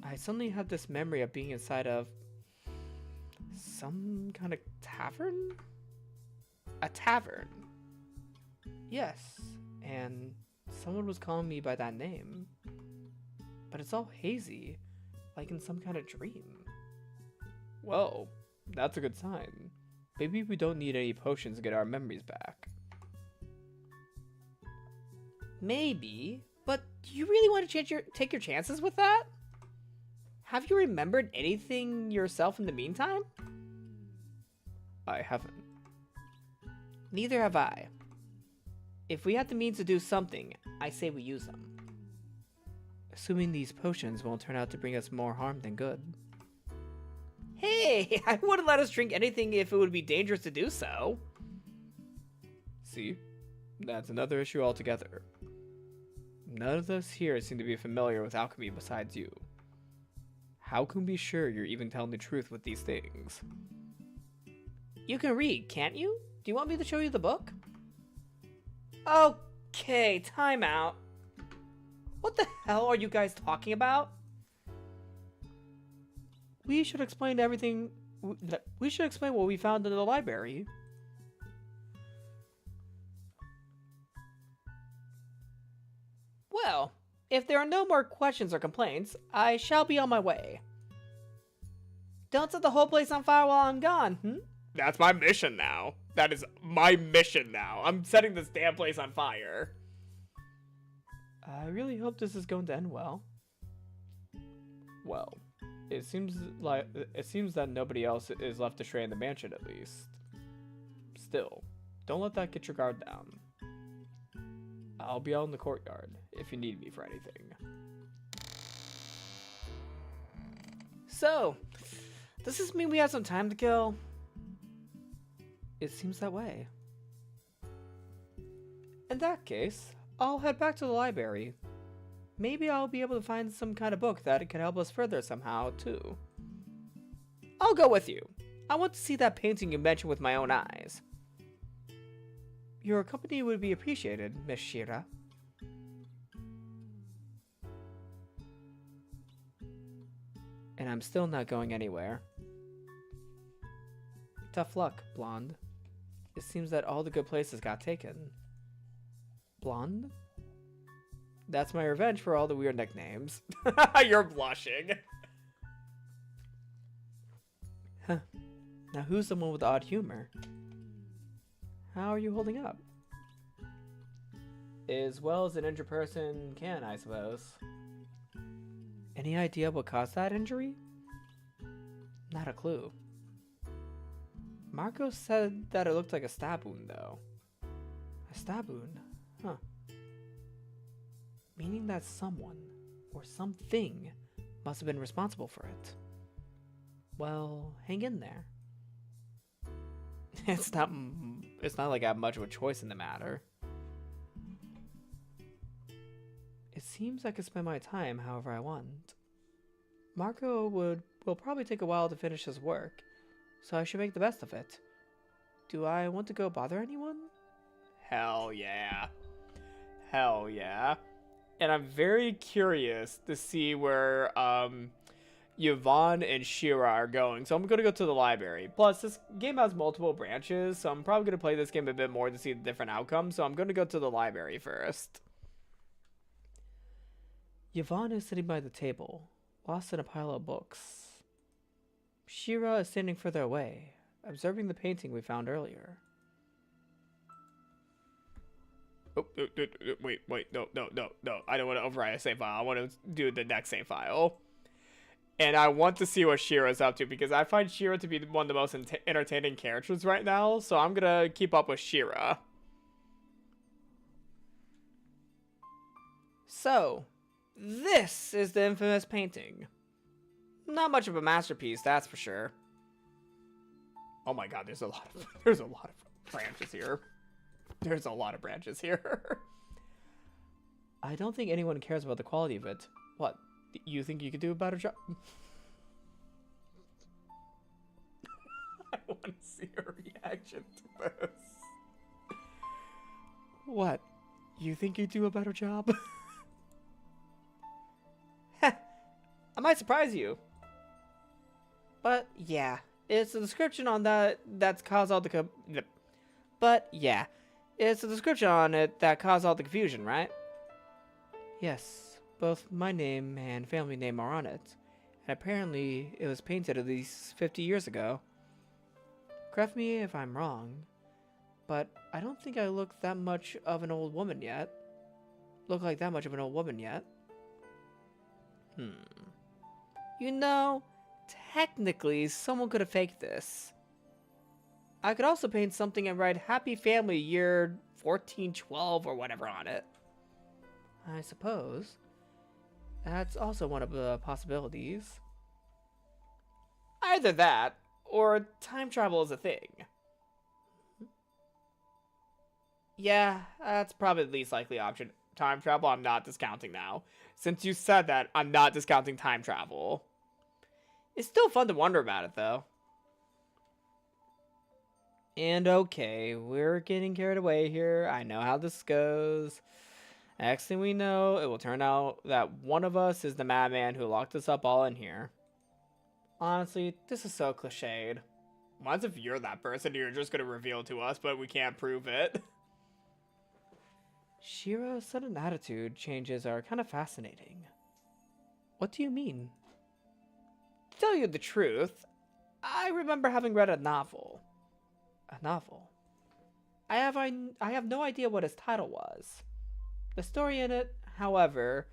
I suddenly had this memory of being inside of some kind of tavern? A tavern. Yes, and someone was calling me by that name. But it's all hazy, like in some kind of dream. Well, that's a good sign. Maybe we don't need any potions to get our memories back. Maybe, but do you really want to take your chances with that? Have you remembered anything yourself in the meantime? I haven't. Neither have I. If we have the means to do something, I say we use them. Assuming these potions won't turn out to bring us more harm than good. Hey, I wouldn't let us drink anything if it would be dangerous to do so. See? That's another issue altogether. None of us here seem to be familiar with alchemy besides you. How can we be sure you're even telling the truth with these things? You can read, can't you? Do you want me to show you the book? Okay, time out. What the hell are you guys talking about? We should explain everything. We should explain what we found in the library. Well, if there are no more questions or complaints, I shall be on my way. Don't set the whole place on fire while I'm gone, That's my mission now. That is my mission now. I'm setting this damn place on fire. I really hope this is going to end well. Well, it seems that nobody else is left to stray in the mansion at least. Still, don't let that get your guard down. I'll be out in the courtyard if you need me for anything. So, does this mean we have some time to kill? It seems that way. In that case, I'll head back to the library. Maybe I'll be able to find some kind of book that can help us further somehow, too. I'll go with you. I want to see that painting you mentioned with my own eyes. Your company would be appreciated, Miss Shira. And I'm still not going anywhere. Tough luck, Blonde. It seems that all the good places got taken. Blonde? That's my revenge for all the weird nicknames. You're blushing. Huh. Now who's the one with the odd humor? How are you holding up? As well as an injured person can, I suppose. Any idea what caused that injury? Not a clue. Marco said that it looked like a stab wound, though. A stab wound? Huh. Meaning that someone, or something, must have been responsible for it. Well, hang in there. It's not like I have much of a choice in the matter. It seems I could spend my time however I want. Marco will probably take a while to finish his work, so I should make the best of it. Do I want to go bother anyone? Hell yeah. Hell yeah. And I'm very curious to see where Yvonne and Shira are going. So I'm going to go to the library. Plus, this game has multiple branches, so I'm probably going to play this game a bit more to see the different outcomes. So I'm going to go to the library first. Yvonne is sitting by the table, lost in a pile of books. Shira is standing further away, observing the painting we found earlier. Oh, wait, no. I don't want to override a save file. I want to do the next save file. And I want to see what Shira's up to, because I find Shira to be one of the most entertaining characters right now, so I'm going to keep up with Shira. So, this is the infamous painting. Not much of a masterpiece, that's for sure. Oh my god, there's a lot of branches here. There's a lot of branches here. I don't think anyone cares about the quality of it. What? You think you could do a better job? I want to see her reaction to this. What? You think you'd do a better job? I might surprise you. But yeah, it's a description on that's caused all the But yeah, it's a description on it that caused all the confusion, right? Yes, both my name and family name are on it. And apparently it was painted at least 50 years ago. Correct me if I'm wrong, but I don't think I look that much of an old woman yet. Look like that much of an old woman yet. You know, technically someone could have faked this. I could also paint something and write Happy Family Year 1412 or whatever on it. I suppose. That's also one of the possibilities. Either that, or time travel is a thing. Yeah, that's probably the least likely option. Time travel, I'm not discounting now. Since you said that, I'm not discounting time travel. It's still fun to wonder about it, though. And okay, we're getting carried away here. I know how this goes. Next thing we know, it will turn out that one of us is the madman who locked us up all in here. Honestly, this is so cliched. What if you're that person you're just going to reveal to us, but we can't prove it? Shiro's sudden attitude changes are kind of fascinating. What do you mean? To tell you the truth, I remember having read a novel. A novel? I have no idea what its title was. The story in it, however,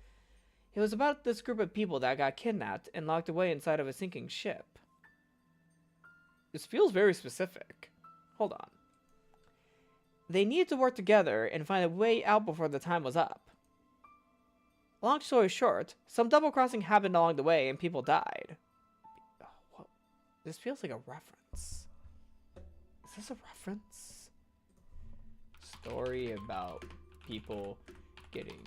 it was about this group of people that got kidnapped and locked away inside of a sinking ship. This feels very specific. Hold on. They needed to work together and find a way out before the time was up. Long story short, some double-crossing happened along the way and people died. Whoa. This feels like a reference. Is this a reference? Story about people getting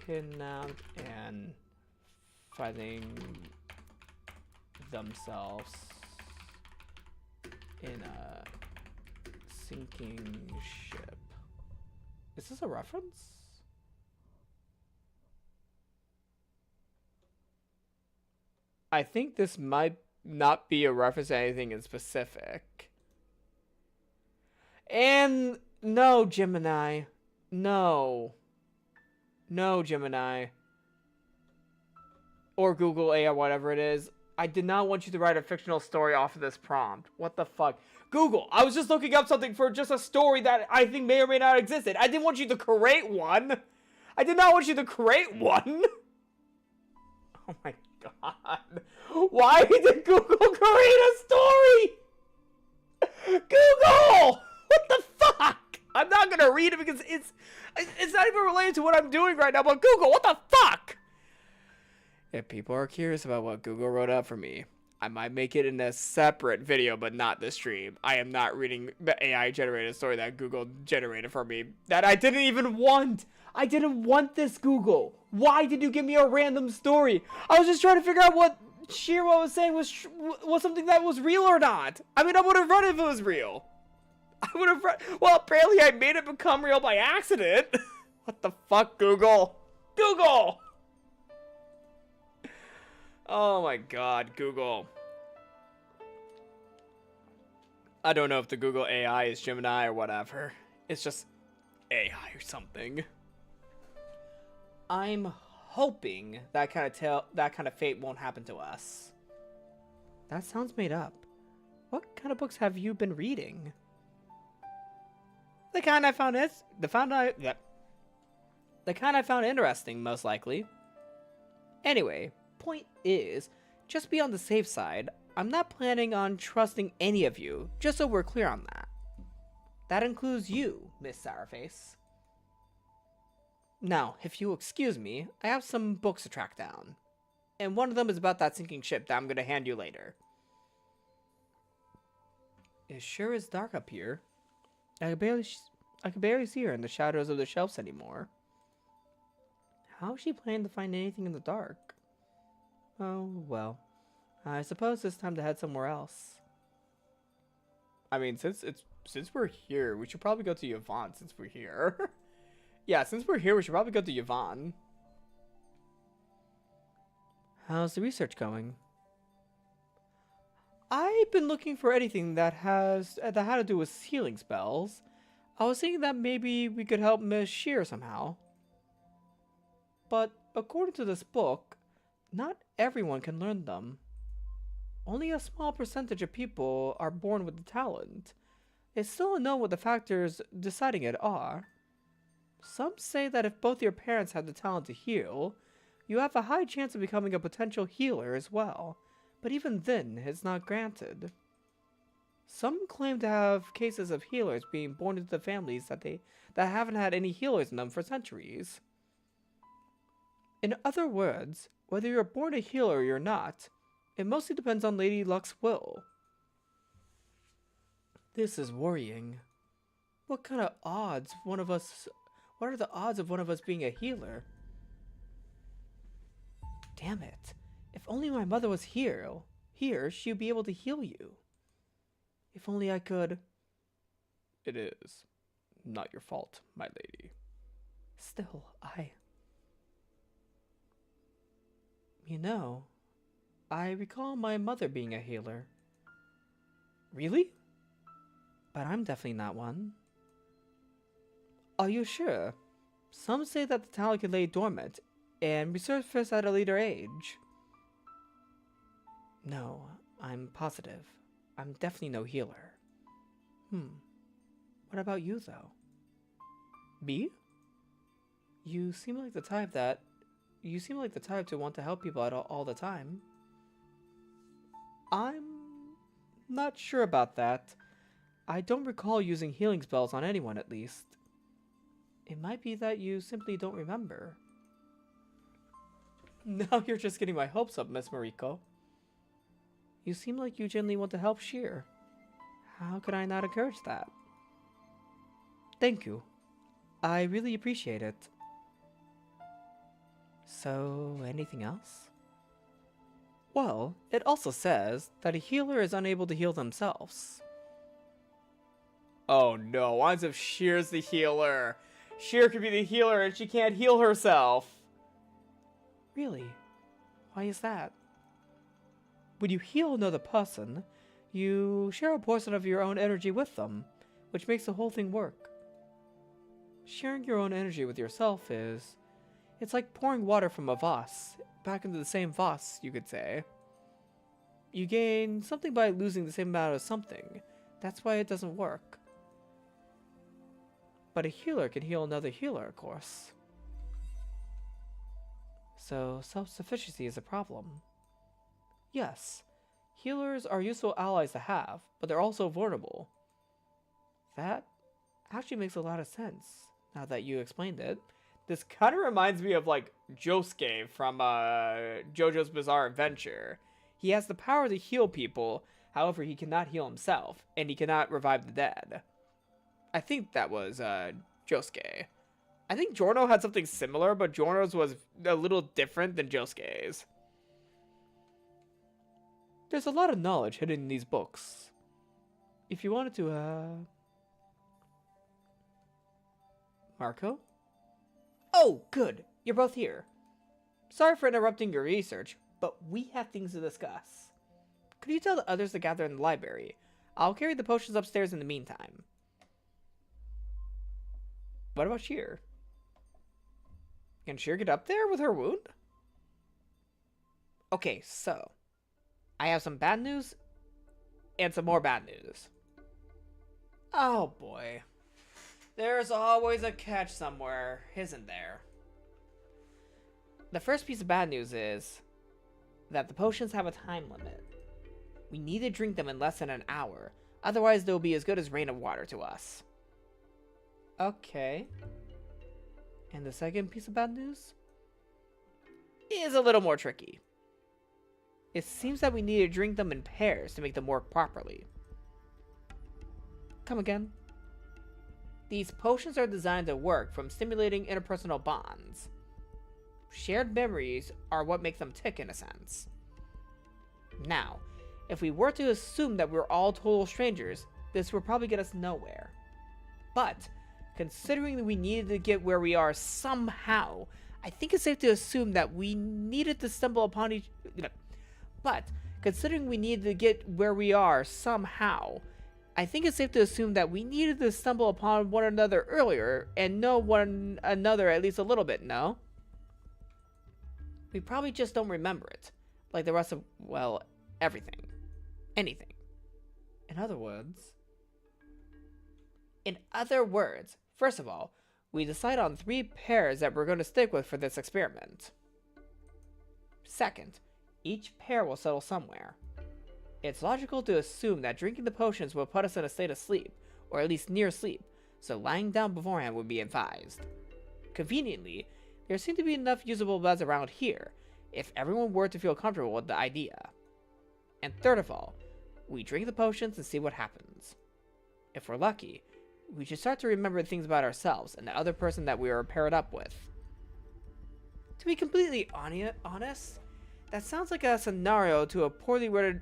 kidnapped and finding themselves in a sinking ship. Is this a reference? I think this might not be a reference to anything in specific. And no, Gemini. No. No, Gemini. Or Google AI, whatever it is. I did not want you to write a fictional story off of this prompt. What the fuck? Google, I was just looking up something for just a story that I think may or may not existed. I didn't want you to create one. I did not want you to create one. Oh my god. Why did Google create a story? Google! What the fuck? I'm not gonna read it because it's not even related to what I'm doing right now, but Google, what the fuck? If people are curious about what Google wrote up for me, I might make it in a separate video, but not this stream. I am not reading the AI generated story that Google generated for me that I didn't even want. I didn't want this, Google. Why did you give me a random story? I was just trying to figure out what Shiro was saying was something that was real or not. I mean, I would have run if it was real. I would have run. Well, apparently I made it become real by accident. What the fuck, Google? Google! Oh my god, Google. I don't know if the Google AI is Gemini or whatever. It's just AI or something. I'm hoping that kind of fate won't happen to us. That sounds made up. What kind of books have you been reading? The kind I found interesting, most likely. Anyway, point is, just be on the safe side. I'm not planning on trusting any of you, just so we're clear on that. That includes you, Miss Sourface. Now, if you'll excuse me, I have some books to track down. And one of them is about that sinking ship that I'm going to hand you later. It sure is dark up here. I can barely see her in the shadows of the shelves anymore. How is she planning to find anything in the dark? Oh, well. I suppose it's time to head somewhere else. I mean, since we're here, we should probably go to Yvonne since we're here. Yeah, since we're here, we should probably go to Yvonne. How's the research going? I've been looking for anything that had to do with healing spells. I was thinking that maybe we could help Miss Shear somehow. But according to this book, not everyone can learn them. Only a small percentage of people are born with the talent. It's still unknown what the factors deciding it are. Some say that if both your parents have the talent to heal, you have a high chance of becoming a potential healer as well, but even then, it's not granted. Some claim to have cases of healers being born into families that haven't had any healers in them for centuries. In other words, whether you're born a healer or you're not, it mostly depends on Lady Luck's will. This is worrying. What are the odds of one of us being a healer? Damn it. If only my mother was here, she'd be able to heal you. If only I could. It is not your fault, my lady. Still, You know, I recall my mother being a healer. Really? But I'm definitely not one. Are you sure? Some say that the talent can lay dormant and resurface at a later age. No, I'm positive. I'm definitely no healer. What about you, though? Me? You seem like the type to want to help people out all the time. I'm not sure about that. I don't recall using healing spells on anyone, at least. It might be that you simply don't remember. Now you're just getting my hopes up, Miss Mariko. You seem like you genuinely want to help Sheer. How could I not encourage that? Thank you. I really appreciate it. So, anything else? Well, it also says that a healer is unable to heal themselves. Oh no, what if Sheer's the healer? Sheer could be the healer and she can't heal herself. Really? Why is that? When you heal another person, you share a portion of your own energy with them, which makes the whole thing work. Sharing your own energy with yourself it's like pouring water from a vase back into the same vase, you could say. You gain something by losing the same amount of something. That's why it doesn't work. But a healer can heal another healer, of course. So, self-sufficiency is a problem. Yes, healers are useful allies to have, but they're also vulnerable. That actually makes a lot of sense, now that you explained it. This kind of reminds me of, like, Josuke from JoJo's Bizarre Adventure. He has the power to heal people, however, he cannot heal himself, and he cannot revive the dead. I think that was Josuke. I think Giorno had something similar, but Giorno's was a little different than Josuke's. There's a lot of knowledge hidden in these books. If you wanted to, Marco? Oh, good. You're both here. Sorry for interrupting your research, but we have things to discuss. Could you tell the others to gather in the library? I'll carry the potions upstairs in the meantime. What about Sheer? Can Sheer get up there with her wound? Okay, so I have some bad news and some more bad news. Oh boy. There's always a catch somewhere, isn't there? The first piece of bad news is that the potions have a time limit. We need to drink them in less than an hour, otherwise they'll be as good as rain of water to us. Okay. And the second piece of bad news is a little more tricky. It seems that we need to drink them in pairs to make them work properly. Come again? These potions are designed to work from stimulating interpersonal bonds. Shared memories are what make them tick in a sense. Now, if we were to assume that we're all total strangers, this would probably get us nowhere. But, considering that we needed to get where we are somehow, I think it's safe to assume that we needed to stumble upon each... But, considering we needed to get where we are somehow, I think it's safe to assume that we needed to stumble upon one another earlier and know one another at least a little bit, no? We probably just don't remember it. Like the rest of, well, everything. Anything. In other words, first of all, we decide on 3 pairs that we're going to stick with for this experiment. Second, each pair will settle somewhere. It's logical to assume that drinking the potions will put us in a state of sleep, or at least near sleep, so lying down beforehand would be advised. Conveniently, there seem to be enough usable beds around here, if everyone were to feel comfortable with the idea. And third of all, we drink the potions and see what happens. If we're lucky, we should start to remember things about ourselves and the other person that we are paired up with. To be completely honest, that sounds like a scenario to a poorly worded...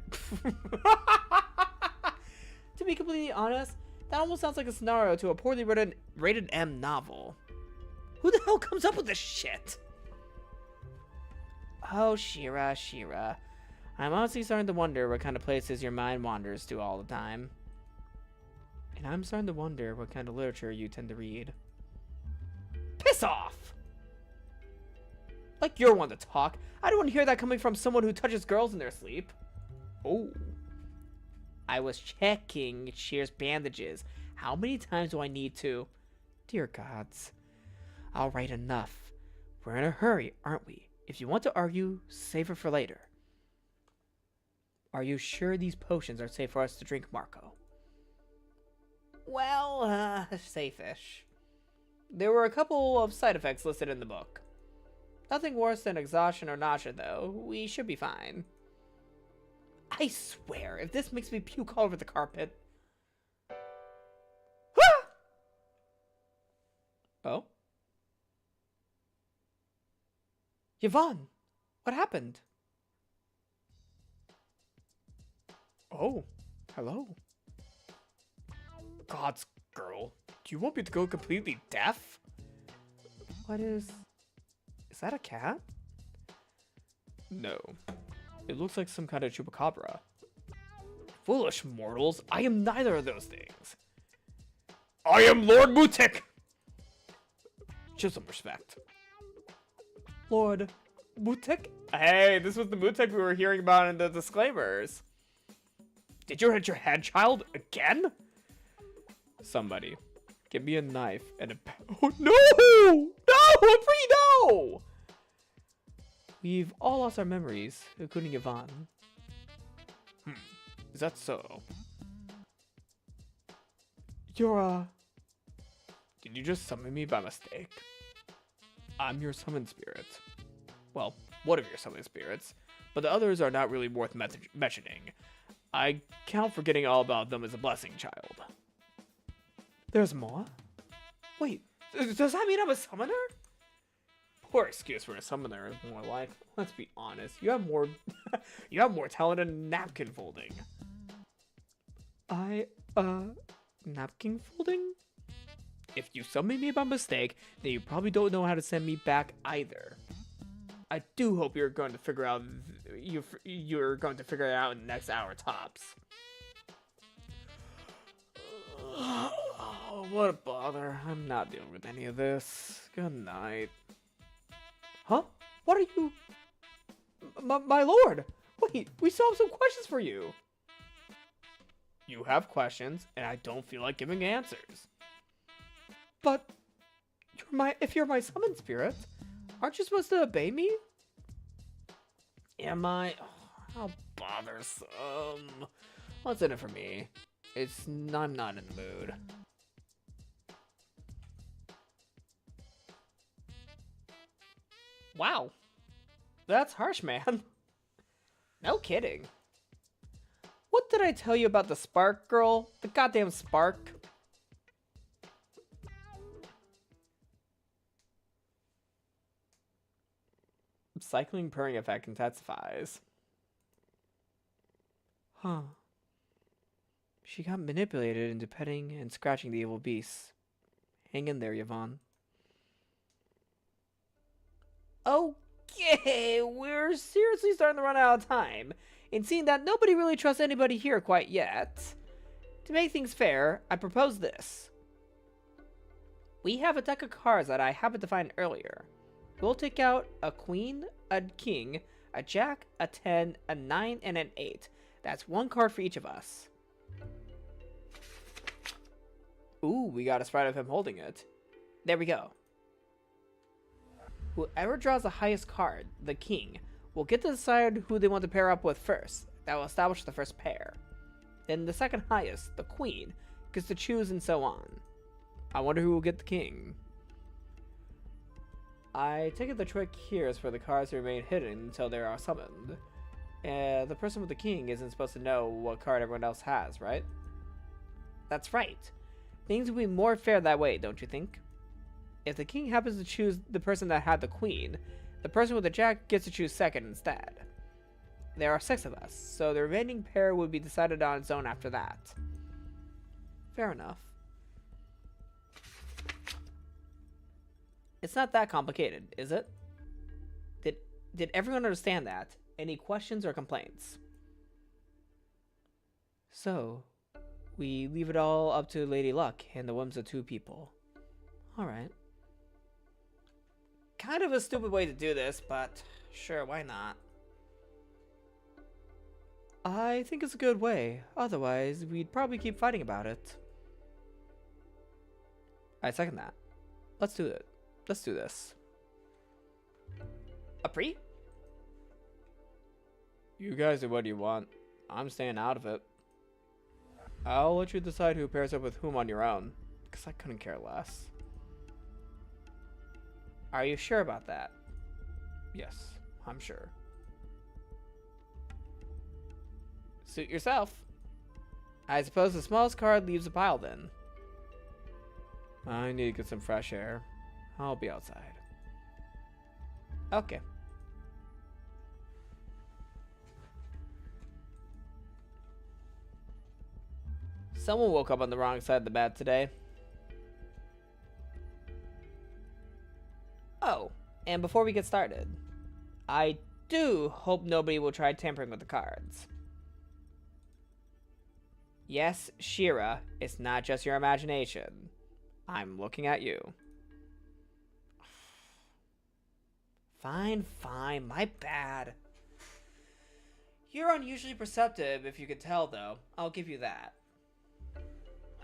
To be completely honest, that almost sounds like a scenario to a poorly rated M novel. Who the hell comes up with this shit? Oh, Shira. I'm honestly starting to wonder what kind of places your mind wanders to all the time. And I'm starting to wonder what kind of literature you tend to read. Piss off! Like you're one to talk. I don't want to hear that coming from someone who touches girls in their sleep. Oh. I was checking Shear's bandages. How many times do I need to? Dear gods. Alright, enough. We're in a hurry, aren't we? If you want to argue, save it for later. Are you sure these potions are safe for us to drink, Marco? Well, safe-ish. There were a couple of side effects listed in the book. Nothing worse than exhaustion or nausea, though. We should be fine. I swear, if this makes me puke all over the carpet... Oh? Yvonne, what happened? Oh, hello. God's girl, do you want me to go completely deaf? What is that a cat? No, it looks like some kind of chupacabra. Foolish mortals, I am neither of those things. I am Lord Mutik! Show some respect. Lord Mutik? Hey, this was the Mutik we were hearing about in the disclaimers. Did you hit your head, child? Again? Somebody, give me a knife and a... Oh, no! No! Free, no! We've all lost our memories, including Yvonne. Is that so? You're, Did you just summon me by mistake? I'm your summon spirit. Well, one of your summon spirits, but the others are not really worth mentioning. I count forgetting all about them as a blessing, child. There's more? Wait, does that mean I'm a summoner? Poor excuse for a summoner, more like. Let's be honest, you have more you have more talent in napkin folding. Napkin folding? If you summon me by mistake, then you probably don't know how to send me back either. I do hope you're going to figure out you're going to figure it out in the next hour tops. Oh, what a bother. I'm not dealing with any of this. Good night. Huh? What are you... My lord! Wait, we still have some questions for you. You have questions, and I don't feel like giving answers. But if you're my summon spirit, aren't you supposed to obey me? Am I? Oh, how bothersome. What's in it for me? I'm not in the mood. Wow. That's harsh, man. No kidding. What did I tell you about the spark girl? The goddamn spark? Cycling purring effect intensifies. Huh. She got manipulated into petting and scratching the evil beasts. Hang in there, Yvonne. Okay, we're seriously starting to run out of time. And seeing that nobody really trusts anybody here quite yet, to make things fair, I propose this. We have a deck of cards that I happened to find earlier. We'll take out a queen, a king, a jack, a 10, a 9, and an 8. That's one card for each of us. Ooh, we got a sprite of him holding it. There we go. Whoever draws the highest card, the king, will get to decide who they want to pair up with first. That will establish the first pair. Then the second highest, the queen, gets to choose and so on. I wonder who will get the king. I take it the trick here is for the cards to remain hidden until they are summoned. The person with the king isn't supposed to know what card everyone else has, right? That's right. Things will be more fair that way, don't you think? If the king happens to choose the person that had the queen, the person with the jack gets to choose second instead. There are 6 of us, so the remaining pair would be decided on its own after that. Fair enough. It's not that complicated, is it? Did everyone understand that? Any questions or complaints? So, we leave it all up to Lady Luck and the whims of 2 people. Alright. Kind of a stupid way to do this, but sure, why not? I think it's a good way. Otherwise, we'd probably keep fighting about it. I second that. Let's do it. Let's do this. A pre? You guys do what you want. I'm staying out of it. I'll let you decide who pairs up with whom on your own, because I couldn't care less. Are you sure about that? Yes, I'm sure. Suit yourself. I suppose the smallest card leaves a pile then. I need to get some fresh air. I'll be outside. Okay. Someone woke up on the wrong side of the bed today. Oh, and before we get started, I do hope nobody will try tampering with the cards. Yes, Shira, it's not just your imagination. I'm looking at you. Fine, my bad. You're unusually perceptive, if you could tell, though. I'll give you that.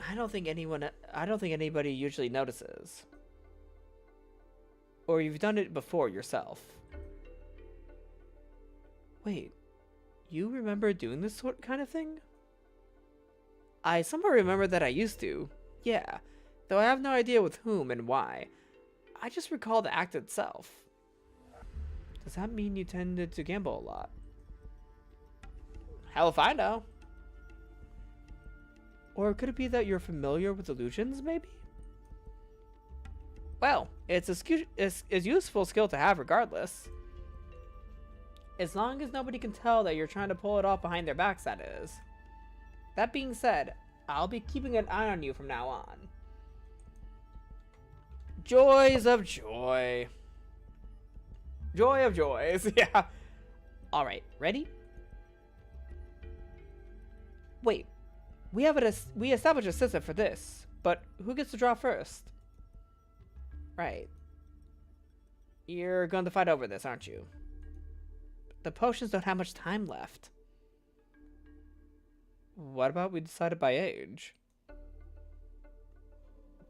I don't think anybody usually notices. Or you've done it before yourself. Wait, you remember doing this kind of thing? I somehow remember that I used to. Yeah, though I have no idea with whom and why. I just recall the act itself. Does that mean you tended to gamble a lot? Hell if I know. Or could it be that you're familiar with illusions, maybe? Well, it's a useful skill to have regardless. As long as nobody can tell that you're trying to pull it off behind their backs, that is. That being said, I'll be keeping an eye on you from now on. Joys of joy. Joy of joys, yeah. Alright, ready? Wait, we established a system for this, but who gets to draw first? Right. You're going to fight over this, aren't you? The potions don't have much time left. What about we decided by age?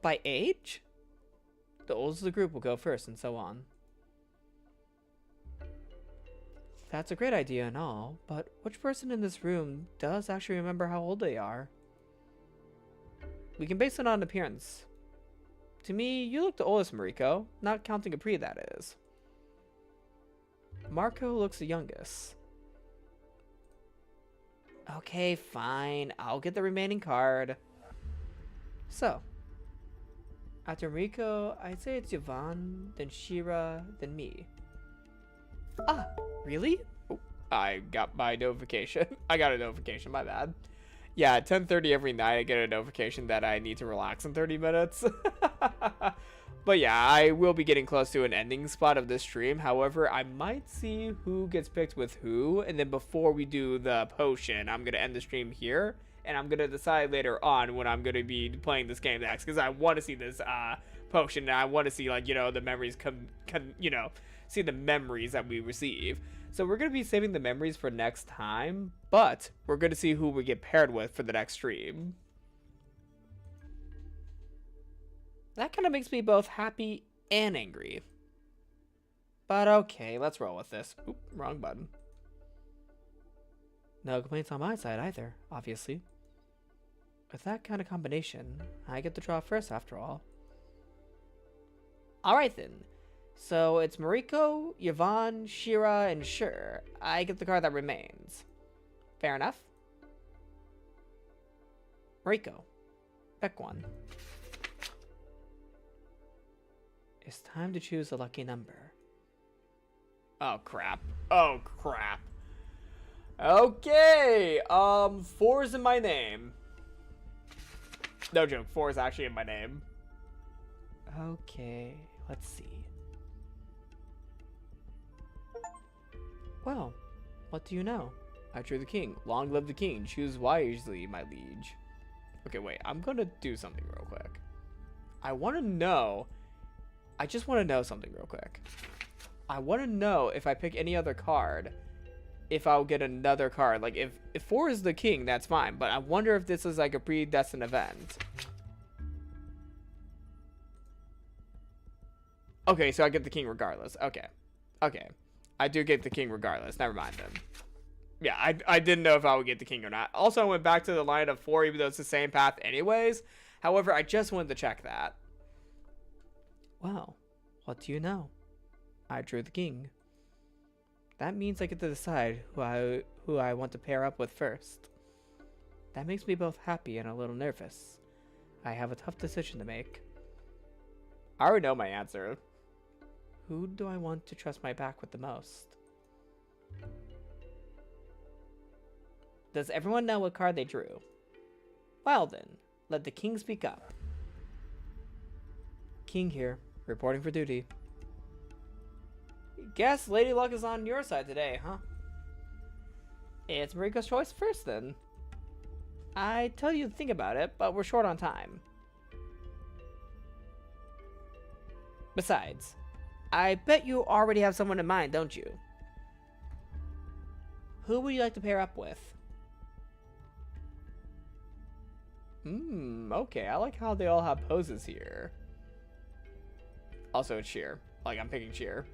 By age? The oldest of the group will go first, and so on. That's a great idea and all, but which person in this room does actually remember how old they are? We can base it on appearance. To me, you look the oldest, Mariko, not counting Capri, that is. Marco looks the youngest. Okay, fine. I'll get the remaining card. So, after Mariko, I'd say it's Yvonne, then Shira, then me. Ah, really? Oh, I got my notification. I got a notification, my bad. Yeah, at 10:30 every night I get a notification that I need to relax in 30 minutes. But yeah, I will be getting close to an ending spot of this stream. However, I might see who gets picked with who, and then before we do the potion, I'm going to end the stream here, and I'm going to decide later on when I'm going to be playing this game next, because I want to see this potion, and I want to see, like, you know, the memories see the memories that we receive. So we're going to be saving the memories for next time, but we're going to see who we get paired with for the next stream. That kind of makes me both happy and angry. But okay, let's roll with this. Oop, wrong button. No complaints on my side either, obviously. With that kind of combination, I get to draw first after all. Alright then. So it's Mariko, Yvonne, Shira, and Shur. I get the card that remains. Fair enough. Mariko, pick one. It's time to choose a lucky number. Oh crap. Oh crap. Okay. 4 is in my name. No joke, 4 is actually in my name. Okay, let's see. Well, what do you know? I drew the king. Long live the king. Choose wisely, my liege. Okay, wait. I'm gonna do something real quick. I just want to know something real quick. I want to know if I pick any other card, if I'll get another card. Like, if 4 is the king, that's fine. But I wonder if this is like a predestined event. Okay, so I get the king regardless. Okay. Okay. I do get the king regardless. Never mind then. Yeah, I didn't know if I would get the king or not. Also, I went back to the line of 4, even though it's the same path anyways. However, I just wanted to check that. Well, what do you know? I drew the king. That means I get to decide who I want to pair up with first. That makes me both happy and a little nervous. I have a tough decision to make. I already know my answer. Who do I want to trust my back with the most? Does everyone know what card they drew? Well then, let the king speak up. King here, reporting for duty. Guess Lady Luck is on your side today, huh? It's Mariko's choice first then. I tell you to think about it, but we're short on time. Besides, I bet you already have someone in mind, don't you? Who would you like to pair up with? Okay, I like how they all have poses here. Also, it's Sheer. Like, I'm picking Sheer.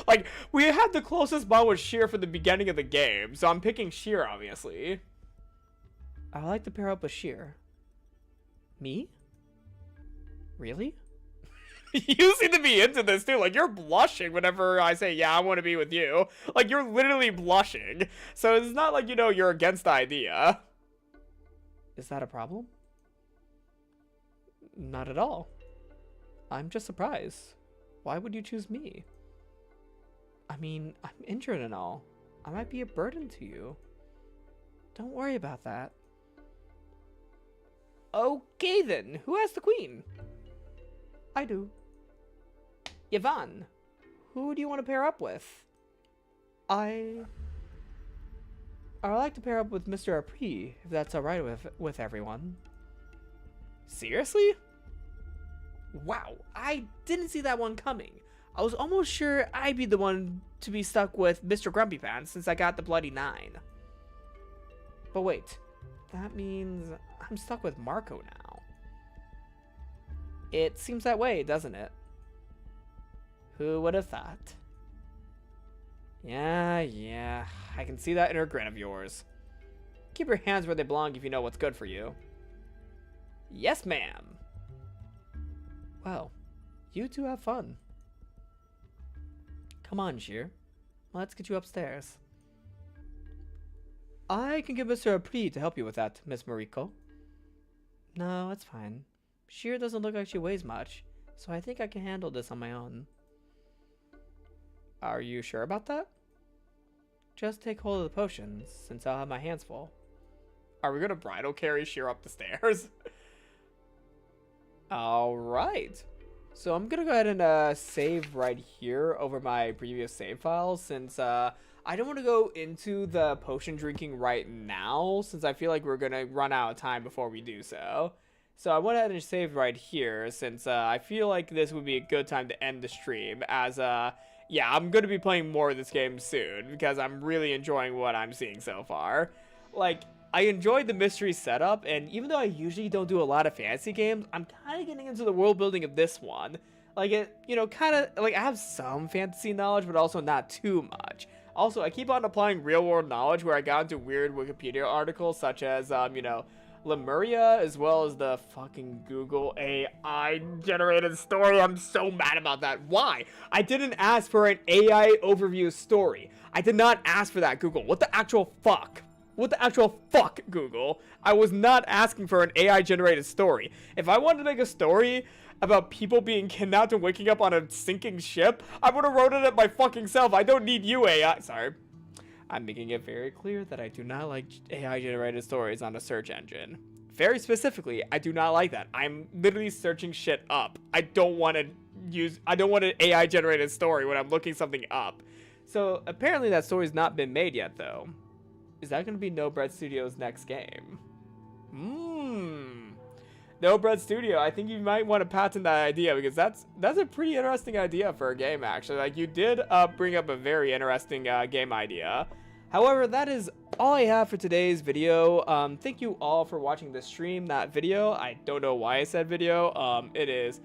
Like, we had the closest bond with Sheer from the beginning of the game, so I'm picking Sheer, obviously. I like to pair up with Sheer. Me? Really? You seem to be into this, too. Like, you're blushing whenever I say, yeah, I want to be with you. Like, you're literally blushing. So it's not like, you know, you're against the idea. Is that a problem? Not at all. I'm just surprised. Why would you choose me? I mean, I'm injured and all. I might be a burden to you. Don't worry about that. Okay then, who has the queen? I do. Yvonne, who do you want to pair up with? I'd like to pair up with Mr. Apri, if that's alright with everyone. Seriously? Wow, I didn't see that one coming. I was almost sure I'd be the one to be stuck with Mr. Grumpy Pants since I got the bloody 9. But wait, that means I'm stuck with Marco now. It seems that way, doesn't it? Who would have thought? Yeah, I can see that inner grin of yours. Keep your hands where they belong if you know what's good for you. Yes, ma'am. Well, you two have fun. Come on, Sheer. Let's get you upstairs. I can get Mr. Apri to help you with that, Miss Mariko. No, it's fine. Sheer doesn't look like she weighs much, so I think I can handle this on my own. Are you sure about that? Just take hold of the potions, since I'll have my hands full. Are we gonna bridal carry Sheer up the stairs? Alright. So I'm gonna go ahead and save right here over my previous save files, since I don't want to go into the potion drinking right now, since I feel like we're gonna run out of time before we do so. So I went ahead and saved right here, since I feel like this would be a good time to end the stream, as yeah, I'm going to be playing more of this game soon, because I'm really enjoying what I'm seeing so far. Like, I enjoyed the mystery setup, and even though I usually don't do a lot of fantasy games, I'm kind of getting into the world building of this one. Like, it, you know, kind of, like, I have some fantasy knowledge, but also not too much. Also, I keep on applying real-world knowledge, where I got into weird Wikipedia articles, such as, you know, Lemuria, as well as the fucking Google AI generated story. I'm so mad about that. Why? I didn't ask for an AI overview story. I did not ask for that, Google. What the actual fuck? What the actual fuck, Google? I was not asking for an AI generated story. If I wanted to make a story about people being kidnapped and waking up on a sinking ship, I would have wrote it up my fucking self. I don't need you, AI. Sorry. I'm making it very clear that I do not like AI-generated stories on a search engine. Very specifically, I do not like that. I'm literally searching shit up. I don't want an AI-generated story when I'm looking something up. So apparently that story's not been made yet, though. Is that going to be No Bread Studios' next game? No Bread Studio. I think you might want to patent that idea, because that's a pretty interesting idea for a game, actually. Like, you did bring up a very interesting game idea. However, that is all I have for today's video. Thank you all for watching this stream, not video. I don't know why I said video. It is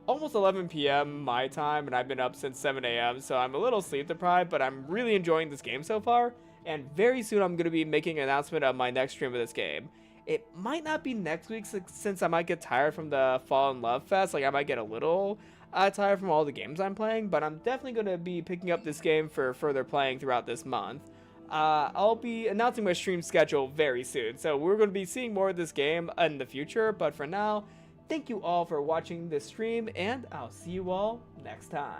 almost 11 p.m. my time, and I've been up since 7 a.m., so I'm a little sleep deprived, but I'm really enjoying this game so far. And very soon I'm going to be making an announcement of my next stream of this game. It might not be next week, since I might get tired from the Fall in Love Fest. Like, I might get a little tired from all the games I'm playing, but I'm definitely going to be picking up this game for further playing throughout this month. I'll be announcing my stream schedule very soon, so we're going to be seeing more of this game in the future. But for now, thank you all for watching this stream, and I'll see you all next time.